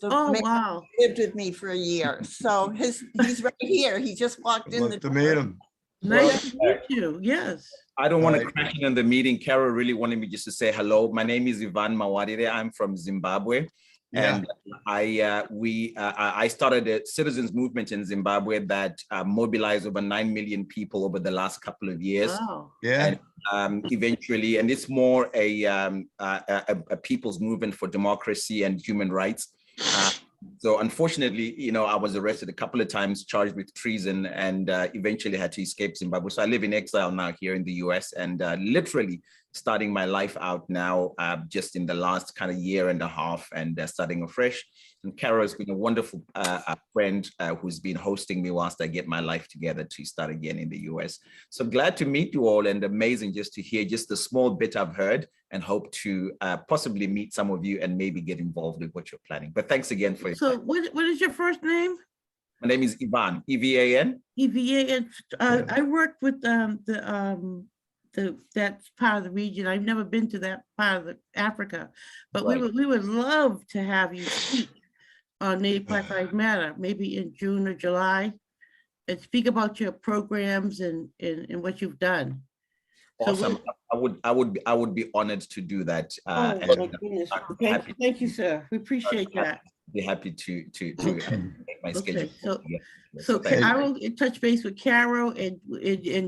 The man wow. lived with me for a year. So he's right here. He just walked in. Love to meet him. Nice to meet you. Yes. I don't want to crack in on the meeting. Carol really wanted me just to say hello. My name is Ivan Mawadire. I'm from Zimbabwe. Yeah. And I started a citizens movement in Zimbabwe that mobilized over 9 million people over the last couple of years. Wow. Yeah. And eventually, and it's more a people's movement for democracy and human rights. So unfortunately, I was arrested a couple of times, charged with treason, and eventually had to escape Zimbabwe. So I live in exile now here in the US, and literally starting my life out now just in the last kind of year and a half, and starting afresh. And Carol has been a wonderful friend who's been hosting me whilst I get my life together to start again in the US. So glad to meet you all, and amazing just to hear just the small bit I've heard, and hope to possibly meet some of you and maybe get involved with what you're planning. But thanks again for your So time. what is your first name? My name is Ivan, E-V-A-N. EVA. I worked with that's part of the region. I've never been to that part of Africa, but Right. we would love to have you speak on Native Black Lives Matter, maybe in June or July, and speak about your programs and what you've done. Awesome. So I would be honored to do that. my goodness. Thank you, sir. We appreciate that. Be happy to make my schedule. Okay, so I will touch base with Carol and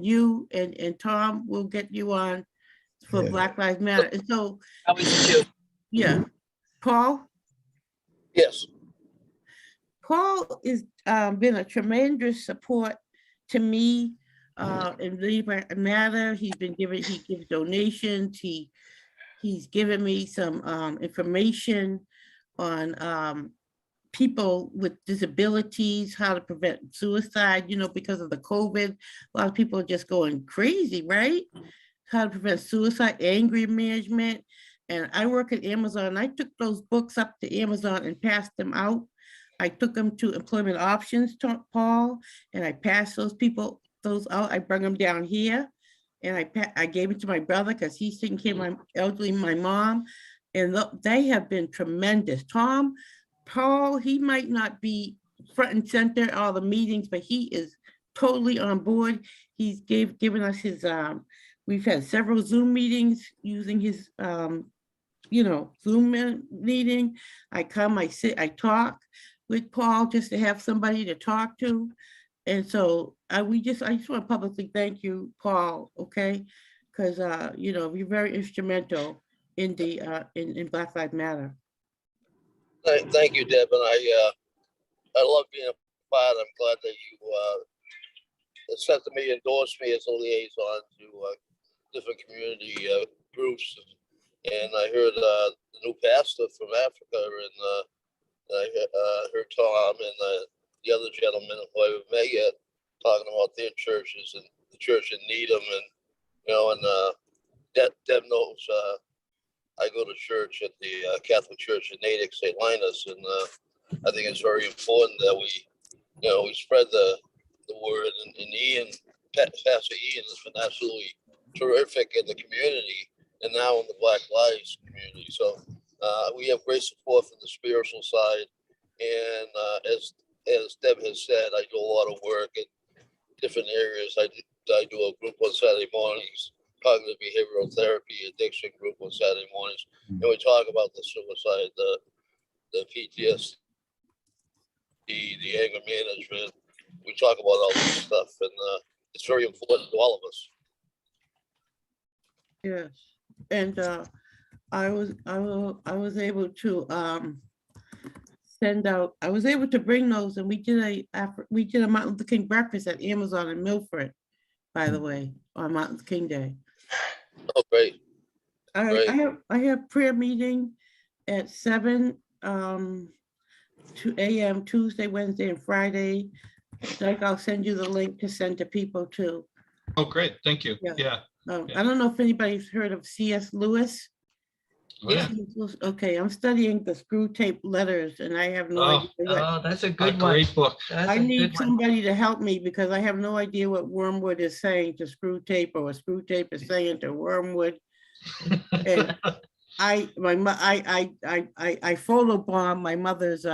you and Tom. We'll get you on for Black Lives Matter. And so, yeah, Paul. Yes. Paul has been a tremendous support to me in Native Black Matter. He gives donations. He's given me some information on people with disabilities, how to prevent suicide, because of the COVID. A lot of people are just going crazy, right? How to prevent suicide, anger management. And I work at Amazon. I took those books up to Amazon and passed them out. I took them to Employment Options, Paul, and I passed those out. I bring them down here, and I gave it to my brother because he's taking care of my elderly, my mom, and they have been tremendous. Paul, he might not be front and center at all the meetings, but he is totally on board. He's given us his, we've had several Zoom meetings using his, Zoom meeting. I come, I sit, I talk with Paul just to have somebody to talk to. And so I just want to publicly thank you, Paul, okay? Because, you're very instrumental in in Black Lives Matter. Thank you, Deb, and I love being a part. I'm glad that you sent me, endorsed me as a liaison to different community groups. And I heard the new pastor from Africa, and I heard Tom and the other gentleman who I haven't met yet talking about their churches and the church in Needham, and Deb knows. I go to church at the Catholic Church in Natick, St. Linus, and I think it's very important that we spread the word. And Pastor Ian has been absolutely terrific in the community and now in the Black Lives community. So we have great support from the spiritual side. And as Deb has said, I do a lot of work in different areas. I do a group on Saturday mornings, cognitive behavioral therapy addiction group on Saturday mornings, and we talk about the suicide, the PTSD, the anger management. We talk about all this stuff, and it's very important to all of us. Yes, and I was able to send out. I was able to bring those, and we did a Martin Luther King breakfast at Amazon in Milford, by the way, on Martin Luther King Day. Oh, great! I have prayer meeting at 7 a.m. Tuesday, Wednesday, and Friday. Like, I'll send you the link to send to people too. Oh, great. Thank you. Yeah. I don't know if anybody's heard of C.S. Lewis. Yeah. Okay, I'm studying the screw tape letters, and I have no idea. Oh, that's a good one. Great book. I need somebody to help me because I have no idea what wormwood is saying to screw tape or what screw tape is saying to wormwood. And I photobomb my mother's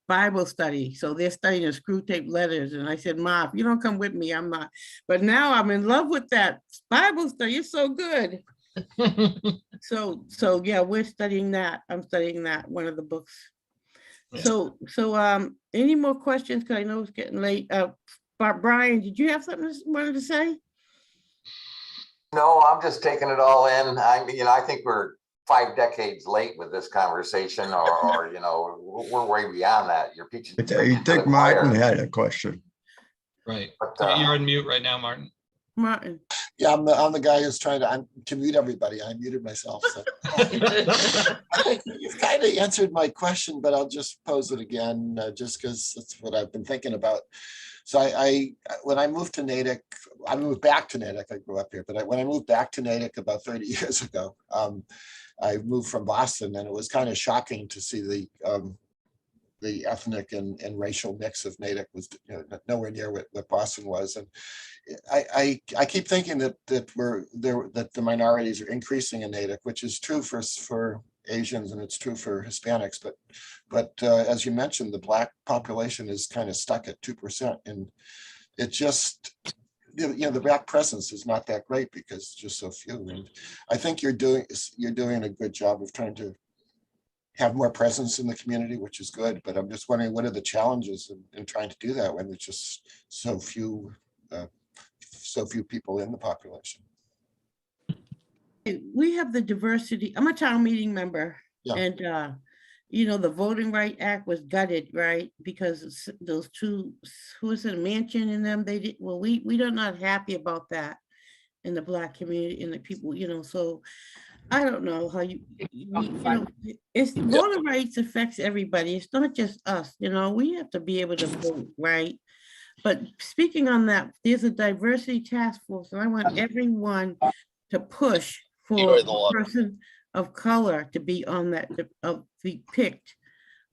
Bible study. So they're studying the screw tape letters. And I said, Ma, if you don't come with me, I'm not. But now I'm in love with that Bible study. It's so good. So yeah, we're studying that. I'm studying that, one of the books. Yeah. So any more questions? Because I know it's getting late. Brian, did you have something you wanted to say? No, I'm just taking it all in. I think we're 5 decades late with this conversation, or we're way beyond that. You're preaching. You think Martin had a question? Right. But, you're on mute right now, Martin. Martin. Yeah, I'm the guy who's trying to mute everybody. I muted myself. So. I think you've kind of answered my question, but I'll just pose it again, just because that's what I've been thinking about. So when I moved to Natick, I moved back to Natick. I grew up here, but when I moved back to Natick about 30 years ago, I moved from Boston, and it was kind of shocking to see the ethnic and racial mix of Natick was nowhere near what Boston was. And I keep thinking that the minorities are increasing in Natick, which is true for Asians and it's true for Hispanics. But as you mentioned, the Black population is kind of stuck at 2%, and it just the Black presence is not that great because it's just so few. And I think you're doing a good job of trying to have more presence in the community, which is good. But I'm just wondering, what are the challenges in trying to do that when there's just so few people in the population? We have the diversity. I'm a town meeting member, yeah. And the Voting Rights Act was gutted, right? Because those two, who is it, a Manchin and them, they did well. We are not happy about that in the Black community and the people, so. I don't know how it's voter rights affects everybody. It's not just us, we have to be able to vote, right? But speaking on that, there's a diversity task force, and I want everyone to push for a person of color to be on that, be picked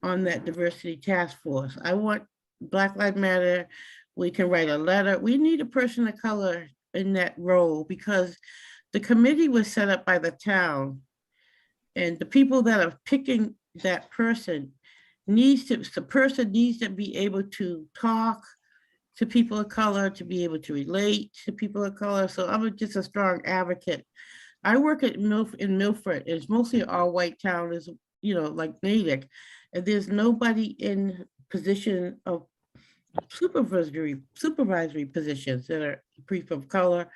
on that diversity task force. I want Black Lives Matter. We can write a letter. We need a person of color in that role because the committee was set up by the town, and the people that are picking that person the person needs to be able to talk to people of color, to be able to relate to people of color. So I'm just a strong advocate. I work in Milford. It's mostly all white town, is like Natick, and there's nobody in position of supervisory positions that are people of color.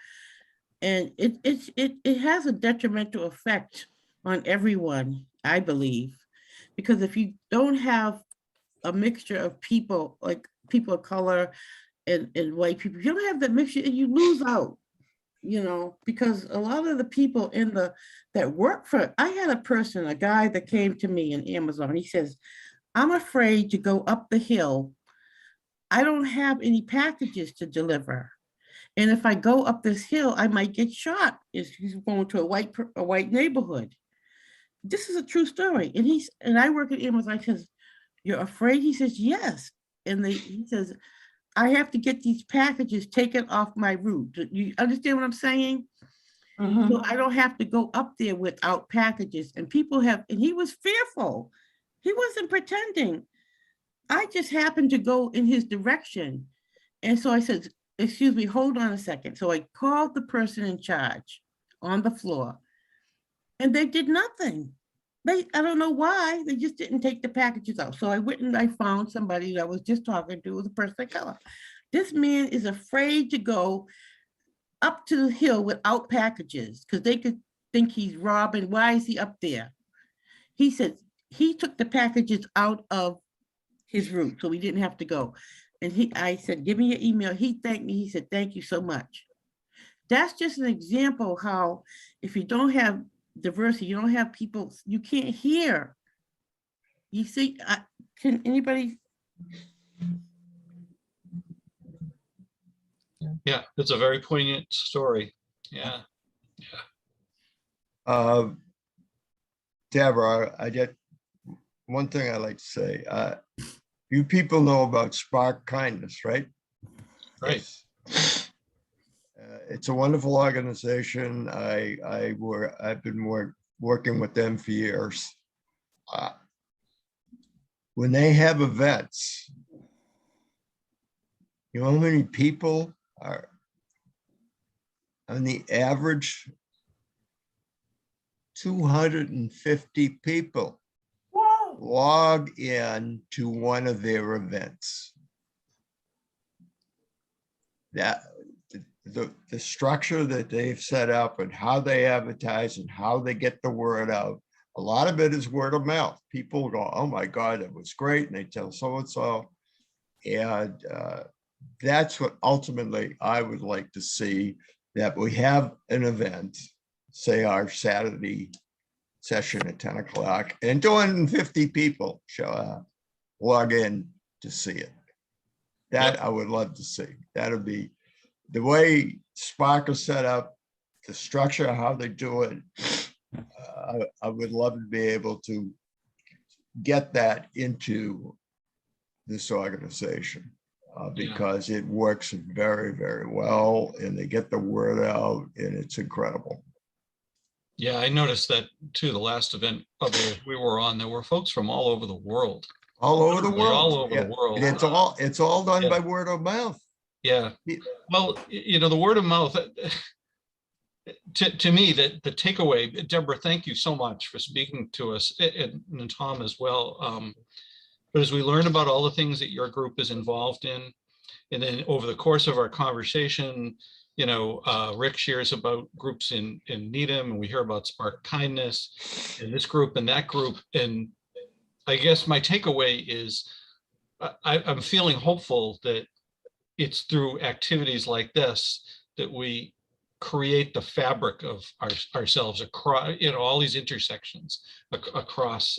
And it has a detrimental effect on everyone, I believe, because if you don't have a mixture of people, like people of color and white people, you don't have that mixture, and you lose out, because a lot of the people that work for, I had a guy that came to me in Amazon. He says, I'm afraid to go up the hill. I don't have any packages to deliver. And if I go up this hill, I might get shot. He's going to a white neighborhood. This is a true story. And I work at Amazon. I says, you're afraid? He says, yes. And he says, I have to get these packages taken off my route. You understand what I'm saying? So I don't have to go up there without packages, and people have, and he was fearful. He wasn't pretending. I just happened to go in his direction. And so I said, excuse me, hold on a second. So I called the person in charge on the floor, and they did nothing. I don't know why, they just didn't take the packages out. So I went and I found somebody that I was just talking to, was a person of color. This man is afraid to go up to the hill without packages because they could think he's robbing. Why is he up there? He said he took the packages out of his route, so we didn't have to go. And I said, give me your email. He thanked me. He said, thank you so much. That's just an example of how if you don't have diversity, you don't have people, you can't hear. You see, can anybody? Yeah, it's a very poignant story. Yeah. Deborah, I get one thing I like to say. You people know about Spark Kindness, right? Right. It's a wonderful organization. I've been working with them for years. When they have events, you know how many people are on the average? 250 people log in to one of their events. That the structure that they've set up and how they advertise and how they get the word out, a lot of it is word of mouth. People go, oh my God, that was great. And they tell so-and-so. And that's what ultimately I would like to see, that we have an event, say our Saturday session at 10 o'clock, and 250 people show up, log in to see it. That I would love to see. That would be the way Spark is set up, the structure, how they do it. I would love to be able to get that into this organization because it works very, very well, and they get the word out, and it's incredible. Yeah, I noticed that too. The last event we were on, there were folks from all over the world. All over the world. All over the world. And it's all done by word of mouth. Yeah. Well, you know, the word of mouth, to me, the takeaway, Deborah, thank you so much for speaking to us, and Tom as well. But as we learn about all the things that your group is involved in, and then over the course of our conversation, you know, Rick shares about groups in Needham, and we hear about Spark Kindness and this group and that group. And I guess my takeaway is I'm feeling hopeful that it's through activities like this that we create the fabric of ourselves across, you know, all these intersections across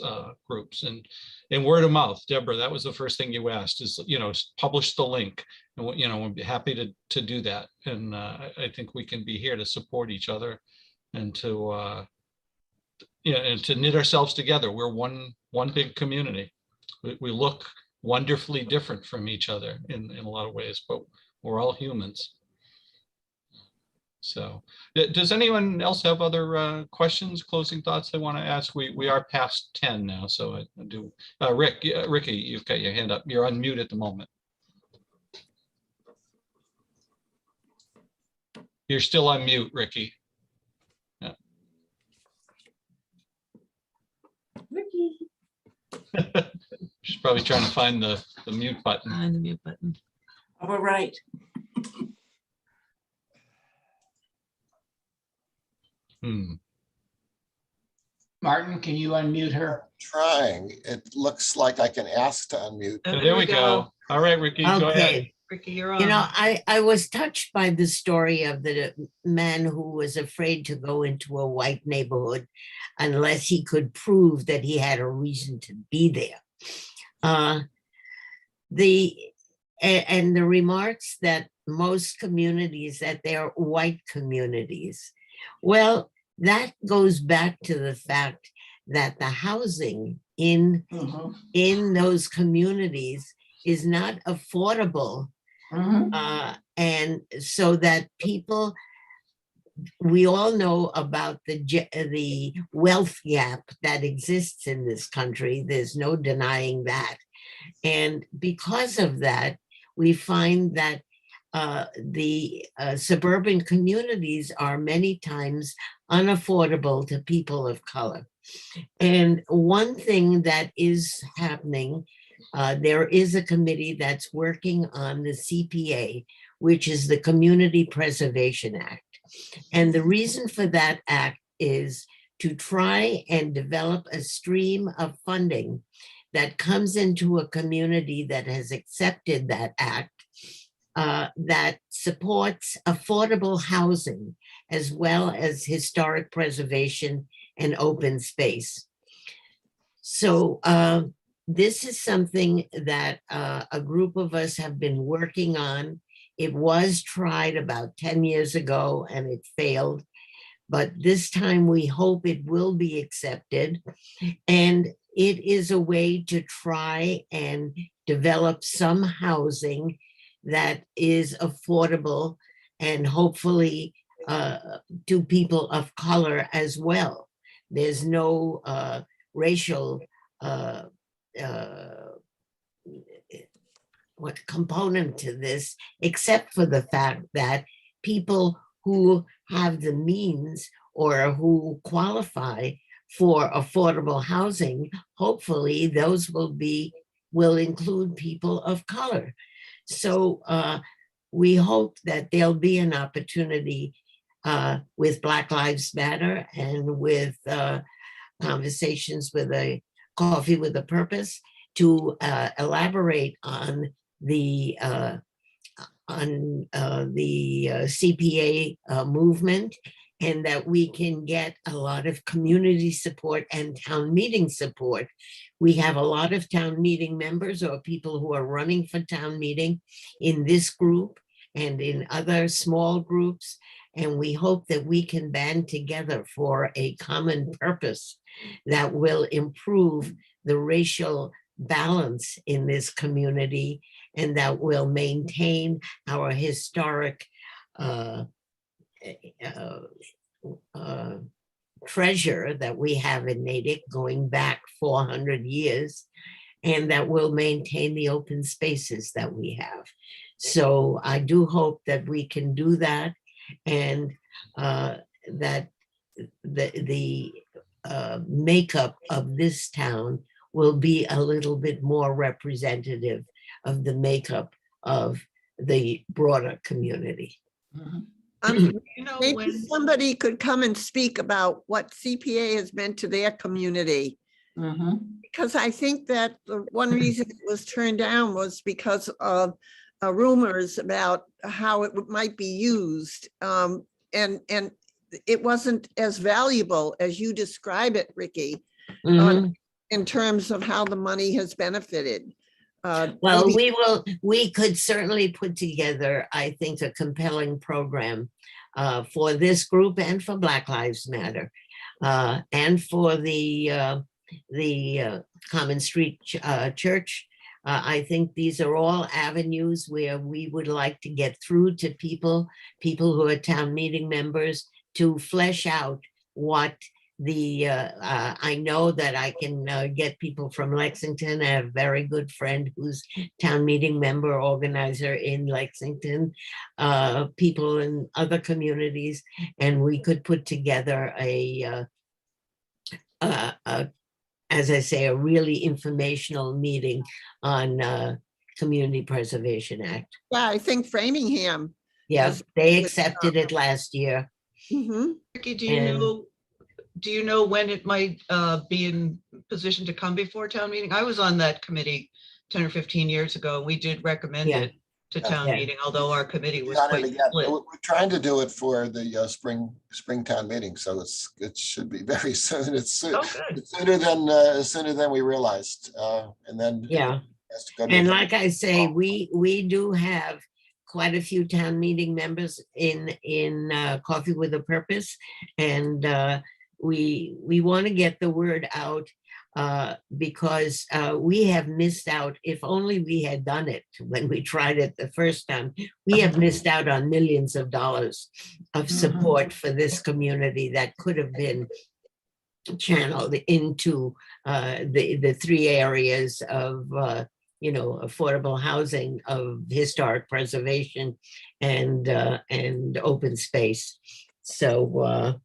groups and word of mouth. Deborah, that was the first thing you asked, is, you know, publish the link, and you know, we'll be happy to do that. And I think we can be here to support each other and to and to knit ourselves together. We're one big community. We look wonderfully different from each other in a lot of ways, but we're all humans. So does anyone else have other questions, closing thoughts they want to ask? We are past 10 now, so I do. Ricky, you've got your hand up. You're on mute at the moment. You're still on mute, Ricky. Yeah. Ricky. She's probably trying to find the mute button. Find the mute button. All right. Martin, can you unmute her? Trying. It looks like I can ask to unmute. Oh, there we go. All right, Ricky, go ahead. Ricky, you're on. You know, I was touched by the story of the man who was afraid to go into a white neighborhood unless he could prove that he had a reason to be there. And the remarks that most communities, that they're white communities. Well, that goes back to the fact that the housing in those communities is not affordable. And so that people we all know about the wealth gap that exists in this country. There's no denying that. And because of that, we find that the suburban communities are many times unaffordable to people of color. And one thing that is happening, there is a committee that's working on the CPA, which is the Community Preservation Act. And the reason for that act is to try and develop a stream of funding that comes into a community that has accepted that act, that supports affordable housing as well as historic preservation and open space. So this is something that a group of us have been working on. It was tried about 10 years ago and it failed, but this time we hope it will be accepted. And it is a way to try and develop some housing that is affordable and hopefully to people of color as well. There's no racial what component to this, except for the fact that people who have the means or who qualify for affordable housing, hopefully those will include people of color. So we hope that there'll be an opportunity with Black Lives Matter and with conversations with a Coffee with a Purpose to elaborate on the CPA movement, and that we can get a lot of community support and town meeting support. We have a lot of town meeting members or people who are running for town meeting in this group and in other small groups, and we hope that we can band together for a common purpose that will improve the racial balance in this community and that will maintain our historic treasure that we have in Natick going back 400 years, and that will maintain the open spaces that we have. So I do hope that we can do that, and that the makeup of this town will be a little bit more representative of the makeup of the broader community. Maybe somebody could come and speak about what CPA has meant to their community. Because I think that the one reason it was turned down was because of rumors about how it might be used. And it wasn't as valuable as you describe it, Ricky, in terms of how the money has benefited. Well, we could certainly put together, I think, a compelling program for this group and for Black Lives Matter and for the Common Street Church. I think these are all avenues where we would like to get through to people who are town meeting members, to flesh out what the, I know that I can get people from Lexington. I have a very good friend who's town meeting member, organizer in Lexington, people in other communities, and we could put together as I say, a really informational meeting on Community Preservation Act. Yeah, I think Framingham. Yeah, they accepted it last year. Ricky, do you know when it might be in position to come before town meeting? I was on that committee 10 or 15 years ago, and we did recommend it to town meeting, although our committee was quite split. We're trying to do it for the spring town meeting, so it should be very soon. It's sooner than we realized, and then and like I say, we do have quite a few town meeting members in Coffee with a Purpose, and we want to get the word out because we have missed out. If only we had done it when we tried it the first time, we have missed out on millions of dollars of support for this community that could have been channeled into the three areas of affordable housing, of historic preservation, and open space. So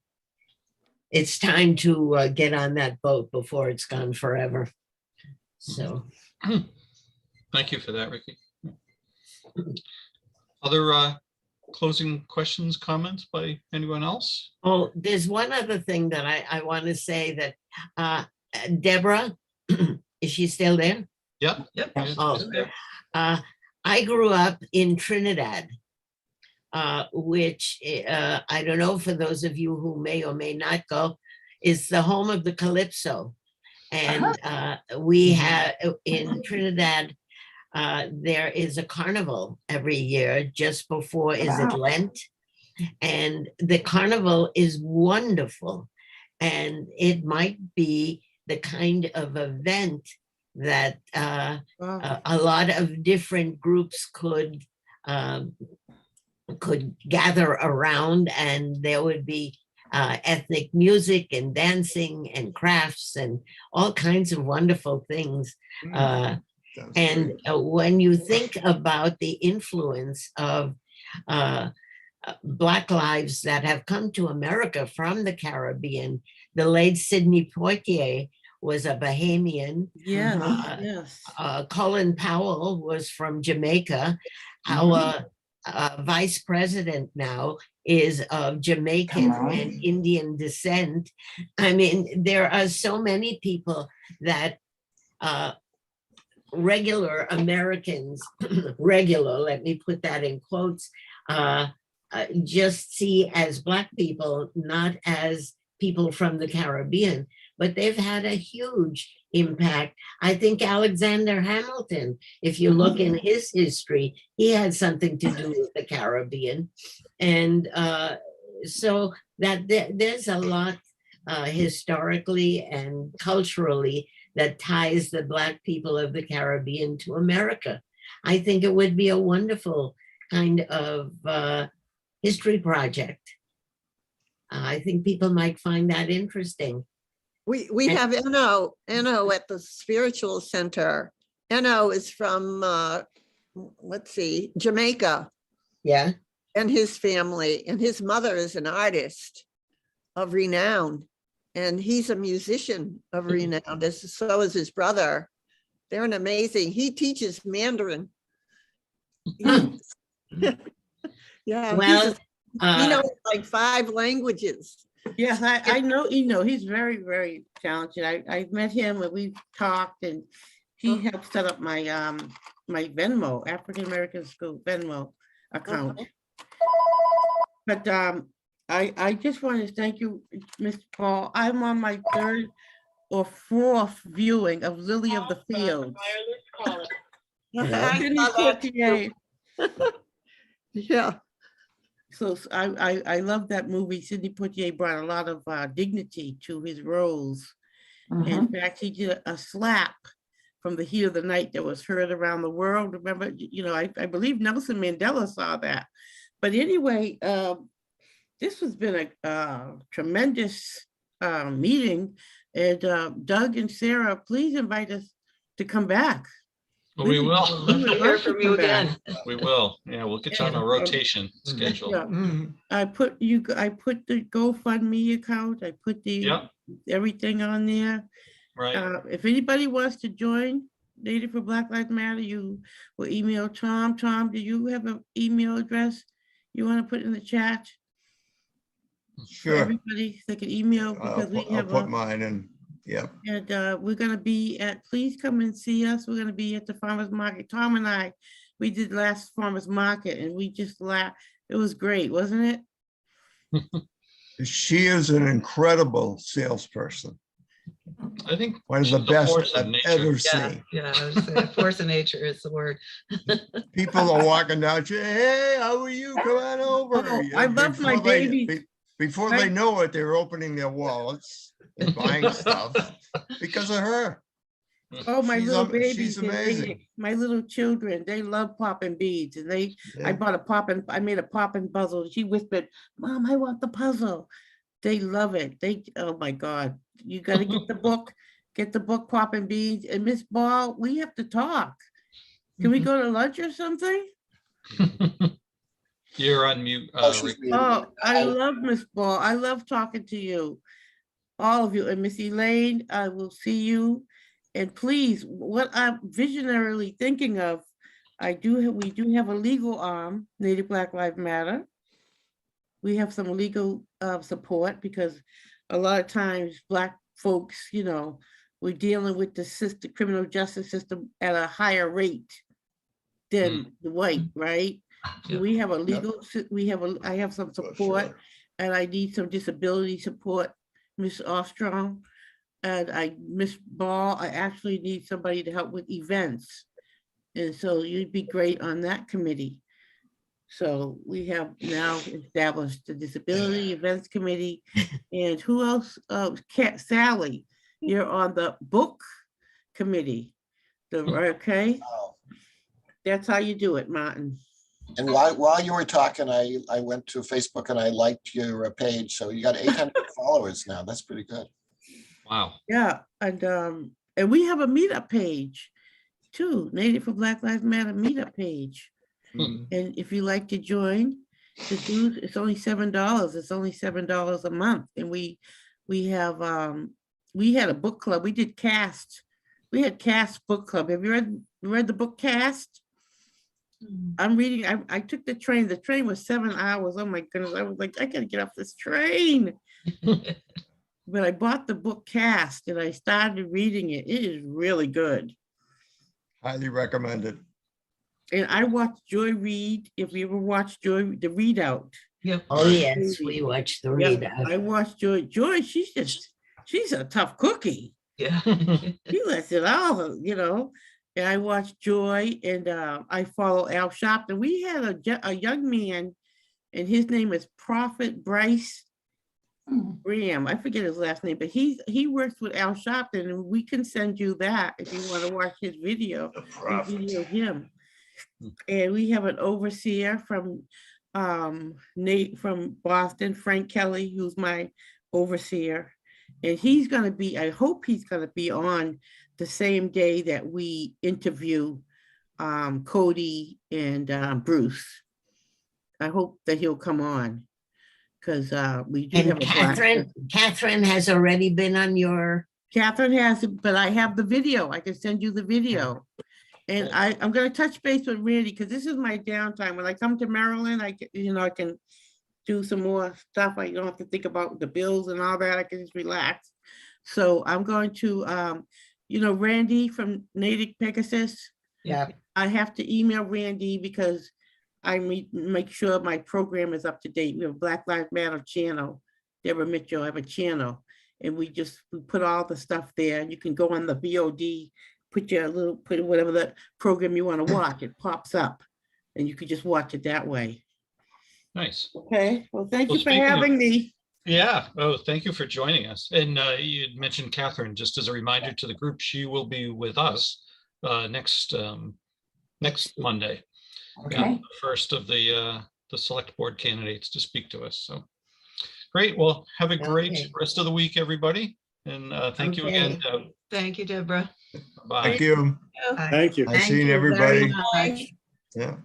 it's time to get on that boat before it's gone forever. So Thank you for that, Ricky. Other closing questions, comments by anyone else? oh, there's one other thing that I want to say, that Deborah, is she still there? Yep. Oh, I grew up in Trinidad, which I don't know, for those of you who may or may not go, is the home of the Calypso. And we have in Trinidad, there is a carnival every year just before, is it Lent? And the carnival is wonderful. And it might be the kind of event that a lot of different groups could gather around, and there would be ethnic music and dancing and crafts and all kinds of wonderful things. And when you think about the influence of Black lives that have come to America from the Caribbean, the late Sidney Poitier was a Bahamian. Yes. Colin Powell was from Jamaica. Our vice president now is of Jamaican and Indian descent. I mean, there are so many people that regular Americans, regular, let me put that in quotes, just see as Black people, not as people from the Caribbean, but they've had a huge impact. I think Alexander Hamilton, if you look in his history, he had something to do with the Caribbean. And so that there's a lot historically and culturally that ties the Black people of the Caribbean to America. I think it would be a wonderful kind of history project. I think people might find that interesting. We have Eno at the Spiritual Center. Eno is from, let's see, Jamaica. Yeah. And his family, and his mother is an artist of renown. And he's a musician of renown, so is his brother. They're an amazing, he teaches Mandarin. Yeah, Well, he knows like 5 languages. Yes, I know Eno. He's very, very talented. I met him and we've talked, and he helped set up my my Venmo, African American School Venmo account. But I just want to thank you, Mr. Paul. I'm on my 3rd or 4th viewing of Lily of the Field. Yeah. So I love that movie. Sidney Poitier brought a lot of dignity to his roles. In fact, he did a slap from The Heat of the Night that was heard around the world. Remember, I believe Nelson Mandela saw that. But anyway, this has been a tremendous meeting. And Doug and Sarah, please invite us to come back. Well, we will. We would Hear love to from you come back. again. We will. Yeah, we'll get you on a rotation schedule. Yeah. I put the GoFundMe account. I put everything on there. Right. If anybody wants to join Native for Black Lives Matter, you will email Tom. Tom, do you have an email address you want to put in the chat? Sure. Everybody, they can email because I'll put mine in. Yeah. And we're going to be please come and see us. We're going to be at the farmer's market. Tom and I, we did last farmer's market and we just laughed. It was great, wasn't it? She is an incredible salesperson. I think one of the best I've ever Yeah, seen. yeah, I was saying, force of nature is the word. People are walking down, hey, how are you? Come on over. I love my baby. Before they know it, they're opening their wallets and buying stuff because of her. Oh, my She's little am- babies, she's and amazing. my little children, they love popping beads, and I Yeah. bought a popping, I made a popping puzzle. She whispered, "Mom, I want the puzzle." They love it. Oh my God, you gotta get the book, Popping Beads. And Miss Ball, we have to talk. Can we go to lunch or something? You're on mute. She's Rick. muted. Oh, I love Miss Ball. I love talking to you, all of you. And Miss Elaine, I will see you. And please, what I'm visionarily thinking of, we do have a legal arm, Native Black Lives Matter. We have some legal support because a lot of times Black folks, we're dealing with the system, criminal justice system at a higher rate than the white, right? So Yeah. we have a legal, I have some For support, sure. and I need some disability support, Miss Ostrom. And Miss Ball, I actually need somebody to help with events. And so you'd be great on that committee. So we have now established the Disability Events Committee. And who else? Sally, you're on the book committee. Okay, Wow. that's how you do it, Martin. And while you were talking, I went to Facebook and I liked your page. So you got 800 followers now. That's pretty good. Wow. Yeah, and we have a meetup page too, Native for Black Lives Matter meetup page. Mhm. And if you like to join, the dues, it's only $7. It's only $7 a month. And we have we had a book club. We did Cast. We had Cast book club. Have you read the book Cast? I'm reading. I took the train. The train was 7 hours. Oh my goodness! I was like, I gotta get off this train. But I bought the book Cast and I started reading it. It is really good. Highly recommended. And I watched Joy read. If you ever watched Joy, the readout. Yep. Oh, yes, we watched the readout. I watched Joy. Joy, she's a tough cookie. Yeah. She lets it all, And I watched Joy, and I follow Al Sharpton. We had a young man, and his name is Prophet Bryce Graham. I forget his last name, but he works with Al Sharpton, and we can send you that if you want to watch his video. We videoed him. And we have an overseer from Nate from Boston, Frank Kelly, who's my overseer. And he's going to be, I hope he's going to be on the same day that we interview Cody and Bruce. I hope that he'll come on because we do have And Catherine has already been on your. Catherine has it, but I have the video. I can send you the video. And I'm going to touch base with Randy because this is my downtime. When I come to Maryland, I can do some more stuff. I don't have to think about the bills and all that. I can just relax. So I'm going to, Randy from Natick Pegasus. Yeah. I have to email Randy because I make sure my program is up to date. We have Black Lives Matter channel. Deborah Mitchell, I have a channel. And we put all the stuff there. You can go on the VOD, put whatever the program you want to watch. It pops up and you can just watch it that way. Nice. Okay. Well, thank you for speaking of- having me. Yeah. Oh, thank you for joining us. And you mentioned Catherine, just as a reminder to the group, she will be with us next Monday. Okay. First of the select board candidates to speak to us. So great. Well, have a great rest of the week, everybody. And thank you again, Deb. Thank you, Deborah. Bye. Thank you. Bye. Thank you. Nice Thank seeing you very everybody. much. Yeah.